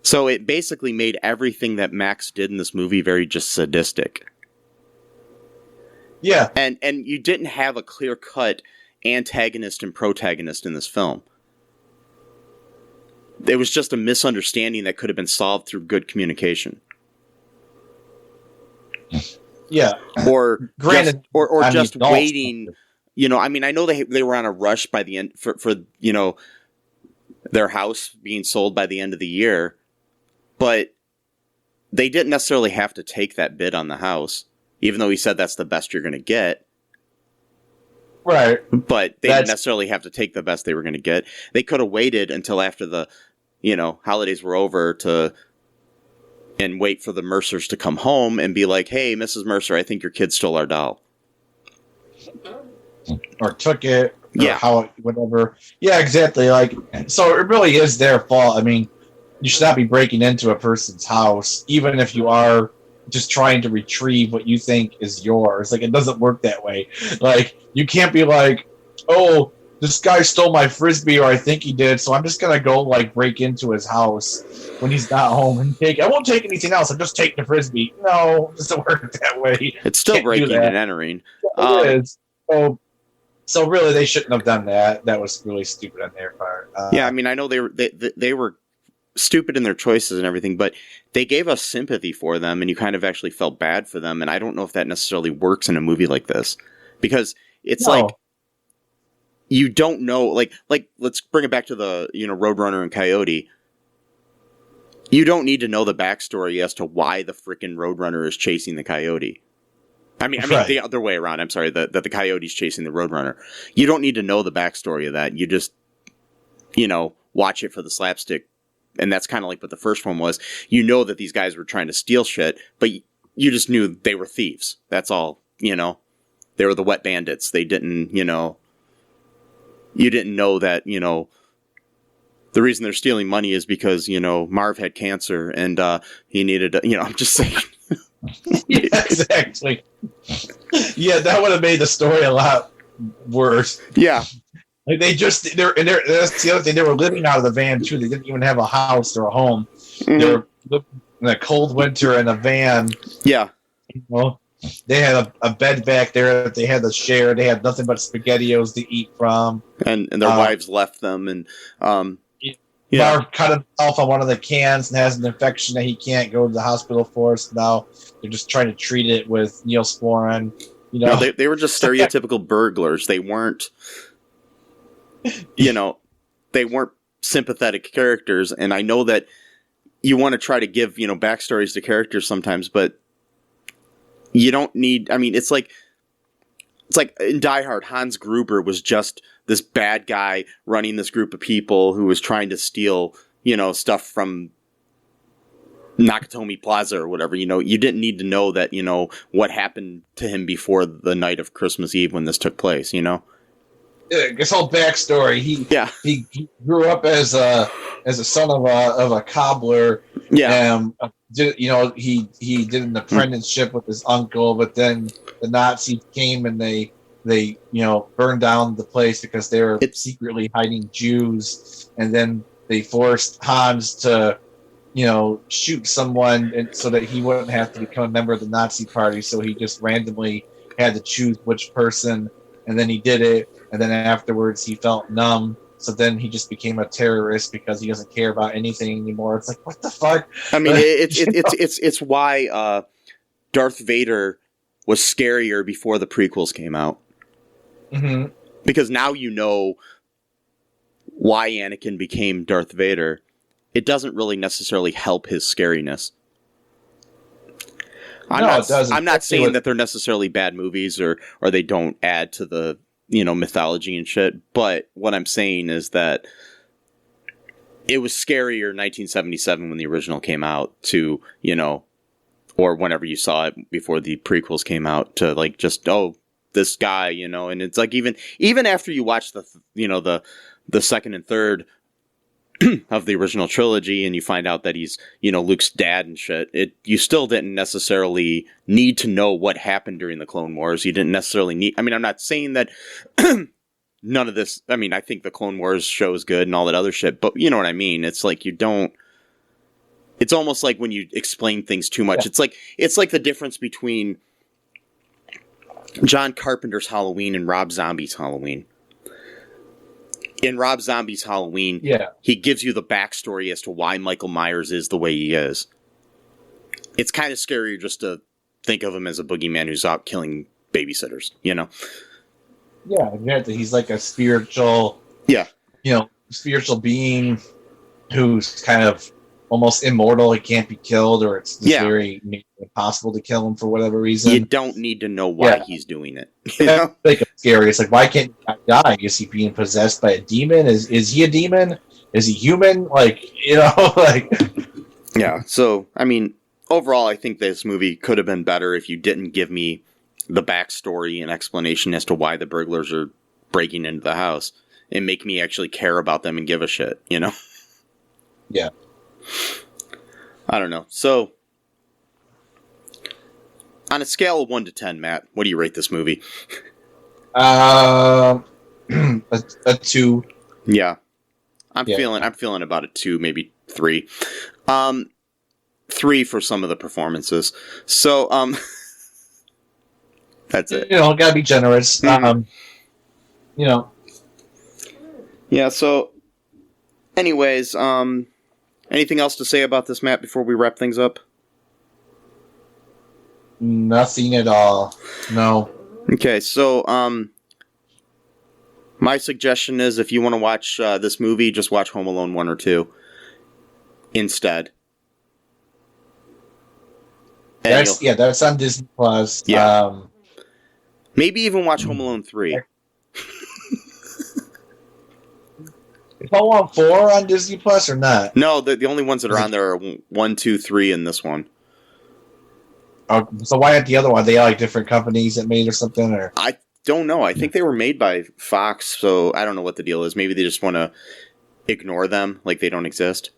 Speaker 1: So it basically made everything that Max did in this movie very just sadistic.
Speaker 2: Yeah.
Speaker 1: And you didn't have a clear-cut antagonist and protagonist in this film. It was just a misunderstanding that could have been solved through good communication.
Speaker 2: Yeah.
Speaker 1: Or
Speaker 2: granted,
Speaker 1: just waiting. I mean, I know they were on a rush by the end for their house being sold by the end of the year, but they didn't necessarily have to take that bid on the house, even though he said that's the best you're going to get.
Speaker 2: Right.
Speaker 1: But they didn't necessarily have to take the best they were going to get. They could have waited until after the, holidays were over and wait for the Mercers to come home and be like, hey, Mrs. Mercer, I think your kid stole our doll.
Speaker 2: Or took it.
Speaker 1: Yeah.
Speaker 2: Whatever. Yeah, exactly. So it really is their fault. I mean, you should not be breaking into a person's house, even if you are just trying to retrieve what you think is yours. It doesn't work that way. You can't be like, oh, this guy stole my Frisbee, or I think he did, so I'm just going to go, break into his house when he's not home and I won't take anything else, I'll just take the Frisbee. No, it doesn't work that way.
Speaker 1: It's still breaking and entering.
Speaker 2: It is. So really, they shouldn't have done that. That was really stupid on their part.
Speaker 1: I mean, I know they were stupid in their choices and everything, but they gave us sympathy for them, and you kind of actually felt bad for them, and I don't know if that necessarily works in a movie like this, because it's you don't know, let's bring it back to the, Roadrunner and Coyote. You don't need to know the backstory as to why the frickin' Roadrunner is chasing the Coyote. I mean the other way around. I'm sorry, that the Coyote's chasing the Roadrunner. You don't need to know the backstory of that. You just, watch it for the slapstick. And that's kind of like what the first one was. You know that these guys were trying to steal shit, but you just knew they were thieves. That's all, They were the wet bandits. They didn't, you didn't know that, the reason they're stealing money is because, Marv had cancer and he needed, I'm just saying.
Speaker 2: Yeah, exactly. Yeah, that would have made the story a lot worse.
Speaker 1: Yeah.
Speaker 2: Like that's the other thing. They were living out of the van too. They didn't even have a house or a home.
Speaker 1: Mm-hmm.
Speaker 2: They were living in a cold winter in a van.
Speaker 1: Yeah.
Speaker 2: Well, they had a bed back there that they had to share. They had nothing but SpaghettiOs to eat from.
Speaker 1: And their wives left them. And
Speaker 2: Marv cut himself on one of the cans and has an infection that he can't go to the hospital for. So now they're just trying to treat it with Neosporin.
Speaker 1: No, they were just stereotypical burglars. They weren't, they weren't sympathetic characters. And I know that you want to try to give, backstories to characters sometimes, but you don't need, it's like in Die Hard, Hans Gruber was just this bad guy running this group of people who was trying to steal, stuff from Nakatomi Plaza or whatever. You didn't need to know that, what happened to him before the night of Christmas Eve when this took place,
Speaker 2: This whole backstory. He grew up as a son of a cobbler.
Speaker 1: Yeah.
Speaker 2: He did an apprenticeship with his uncle, but then the Nazis came and they burned down the place because they were secretly hiding Jews, and then they forced Hans to shoot someone and so that he wouldn't have to become a member of the Nazi party. So he just randomly had to choose which person, and then he did it. And then afterwards he felt numb. So then he just became a terrorist because he doesn't care about anything anymore. It's like, what the fuck?
Speaker 1: It's why Darth Vader was scarier before the prequels came out.
Speaker 2: Mm-hmm.
Speaker 1: Because now you know why Anakin became Darth Vader. It doesn't really necessarily help his scariness. I'm not saying that they're necessarily bad movies or they don't add to the mythology and shit, but what I'm saying is that it was scarier in 1977 when the original came out to, or whenever you saw it before the prequels came out, to like just, this guy, and it's like even after you watch the second and third of the original trilogy and you find out that he's, Luke's dad and shit, you still didn't necessarily need to know what happened during the Clone Wars. You didn't necessarily need, I'm not saying that none of this, I think the Clone Wars show is good and all that other shit, but you know what I mean? It's like it's almost like when you explain things too much. Yeah. It's like the difference between John Carpenter's Halloween and Rob Zombie's Halloween. In Rob Zombie's Halloween, he gives you the backstory as to why Michael Myers is the way he is. It's kind of scary just to think of him as a boogeyman who's out killing babysitters,
Speaker 2: Yeah, exactly. He's like a spiritual, spiritual being who's kind of almost immortal. He can't be killed, or it's just very impossible to kill him for whatever reason.
Speaker 1: You don't need to know why he's doing it.
Speaker 2: Like it's scary. It's like, why can't he die? Is he being possessed by a demon? Is he a demon? Is he human?
Speaker 1: Yeah. So, overall, I think this movie could have been better if you didn't give me the backstory and explanation as to why the burglars are breaking into the house and make me actually care about them and give a shit,
Speaker 2: Yeah.
Speaker 1: I don't know. So, on a scale of 1 to 10, Matt, what do you rate this movie?
Speaker 2: A 2.
Speaker 1: Yeah. I'm feeling about a 2, maybe 3. 3 for some of the performances. So, that's it.
Speaker 2: Gotta be generous.
Speaker 1: Mm-hmm. Yeah, so, anyways, anything else to say about this, Matt, before we wrap things up?
Speaker 2: Nothing at all. No.
Speaker 1: Okay, so, my suggestion is if you want to watch this movie, just watch Home Alone 1 or 2 instead.
Speaker 2: That's on Disney Plus.
Speaker 1: Yeah. Maybe even watch Home Alone 3.
Speaker 2: Is Home Alone 4 on Disney Plus or not?
Speaker 1: No, the only ones that are on there are 1, 2, 3, and this one.
Speaker 2: So why aren't the other one? Are they like different companies that made or something? Or
Speaker 1: I don't know. I think they were made by Fox, so I don't know what the deal is. Maybe they just want to ignore them, like they don't exist.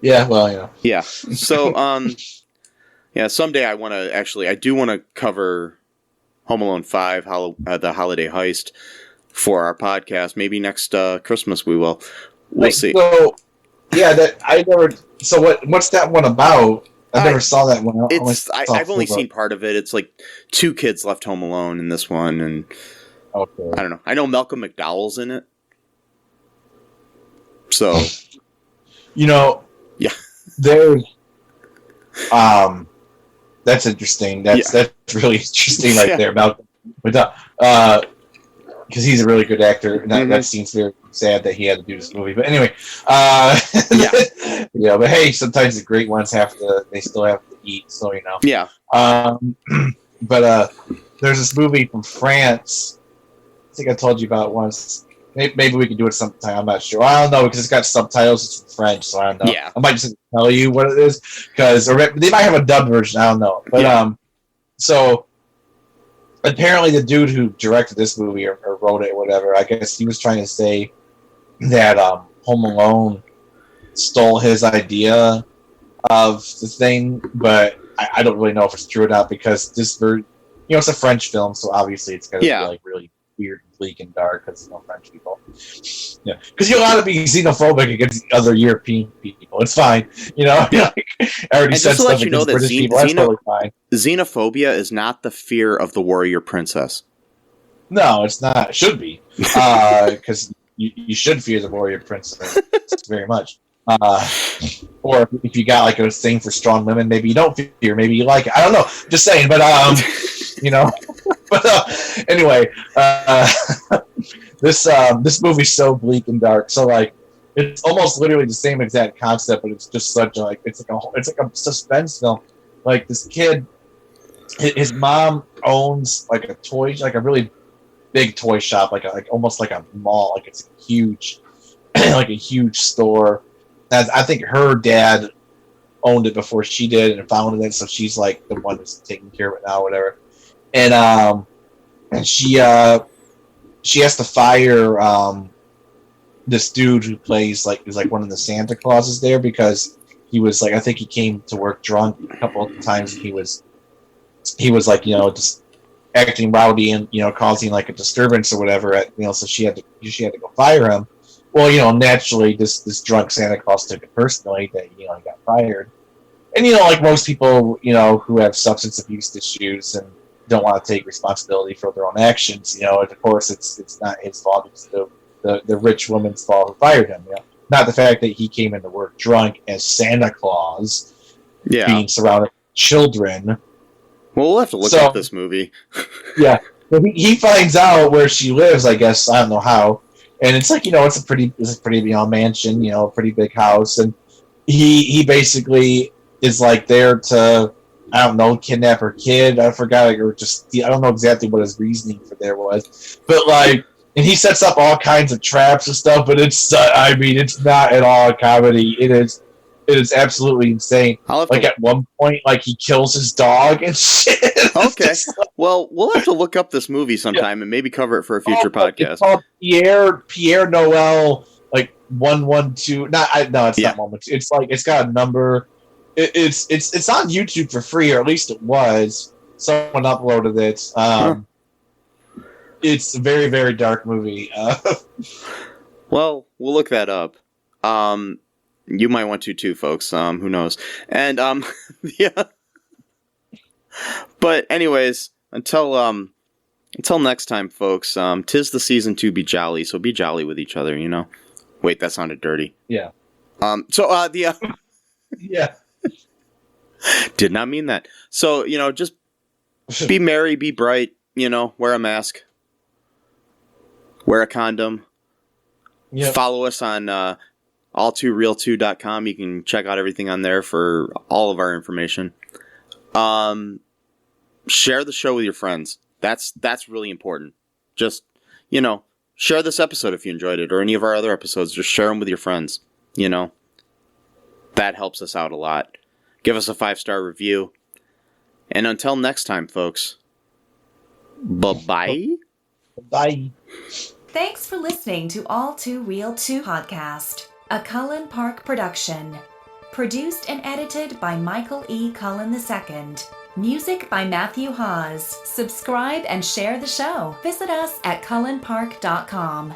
Speaker 2: Yeah, well,
Speaker 1: Yeah. So, someday I do want to cover Home Alone 5, the Holiday Heist for our podcast. Maybe next Christmas we will. We'll see.
Speaker 2: So, yeah, what's that one about? I never saw that one.
Speaker 1: I've only seen part of it. It's like 2 kids left home alone in this one, and
Speaker 2: okay.
Speaker 1: I don't know. I know Malcolm McDowell's in it. So,
Speaker 2: yeah, there's that's interesting. That's really interesting right there, Malcolm McDowell, because he's a really good actor. And that seems very sad that he had to do this movie. But anyway, but hey, sometimes the great ones they still have to eat. So
Speaker 1: yeah.
Speaker 2: But there's this movie from France. I think I told you about it once. Maybe we can do it sometime. I'm not sure. I don't know because it's got subtitles. It's in French, so I don't know.
Speaker 1: Yeah.
Speaker 2: I might just tell you what it is or they might have a dubbed version. I don't know. But so apparently the dude who directed this movie or wrote it or whatever, I guess he was trying to say that Home Alone stole his idea of the thing, but I don't really know if it's true or not because this it's a French film, so obviously it's going to be like really weird, bleak, and dark because there's no French people. Yeah, because you're allowed to be xenophobic against other European people. It's fine,
Speaker 1: Yeah.
Speaker 2: I already said
Speaker 1: just to let you know that
Speaker 2: British people. That's totally fine.
Speaker 1: Xenophobia is not the fear of the warrior princess.
Speaker 2: No, it's not. It should be because you should fear the warrior princess very much. Or if you got like a thing for strong women, maybe you don't fear. Maybe you like it. I don't know. Just saying, but But anyway, this movie's so bleak and dark. So like, it's almost literally the same exact concept, but it's just such it's like a suspense film. Like this kid, his mom owns like a really big toy shop, like almost like a mall. Like it's a huge, like a huge store. I think her dad owned it before she did and founded it, so she's like the one that's taking care of it now, or whatever. And she has to fire this dude who plays is one of the Santa Clauses there because he was I think he came to work drunk a couple of times. And he was just acting rowdy and causing like a disturbance or whatever. So she had to go fire him. Well, naturally this drunk Santa Claus took it personally that he got fired. And like most people who have substance abuse issues and don't want to take responsibility for their own actions, of course it's not his fault. It's the rich woman's fault who fired him. Not the fact that he came into work drunk as Santa Claus, being surrounded by children.
Speaker 1: Well, we'll have to look up this movie.
Speaker 2: Yeah, but he finds out where she lives. I guess I don't know how, and it's it's a pretty mansion, a pretty big house, and he basically is there to, I don't know, kidnap her kid. I forgot, or just I don't know exactly what his reasoning for there was, but and he sets up all kinds of traps and stuff. But it's it's not at all a comedy. It is absolutely insane. At one point, he kills his dog and shit.
Speaker 1: Okay, well, we'll have to look up this movie sometime and maybe cover it for a future podcast.
Speaker 2: It's called Pierre Noel 112. No, it's not 112. It's it's got a number. It's on YouTube for free, or at least it was. Someone uploaded it. It's a very, very dark movie.
Speaker 1: Well, we'll look that up. You might want to too, folks. Who knows? And yeah. But anyways, until next time, folks. 'Tis the season to be jolly, so be jolly with each other. Wait, that sounded dirty.
Speaker 2: Yeah.
Speaker 1: Yeah. Did not mean that. So, just be merry, be bright, wear a mask, wear a condom, follow us on all2real2.com. You can check out everything on there for all of our information. Share the show with your friends. That's really important. Just, share this episode if you enjoyed it, or any of our other episodes. Just share them with your friends, That helps us out a lot. Give us a 5-star review. And until next time, folks. Bye-bye.
Speaker 2: Bye.
Speaker 5: Thanks for listening to All Too Real 2 podcast, a Cullen Park production. Produced and edited by Michael E. Cullen II. Music by Matthew Hawes. Subscribe and share the show. Visit us at cullenpark.com.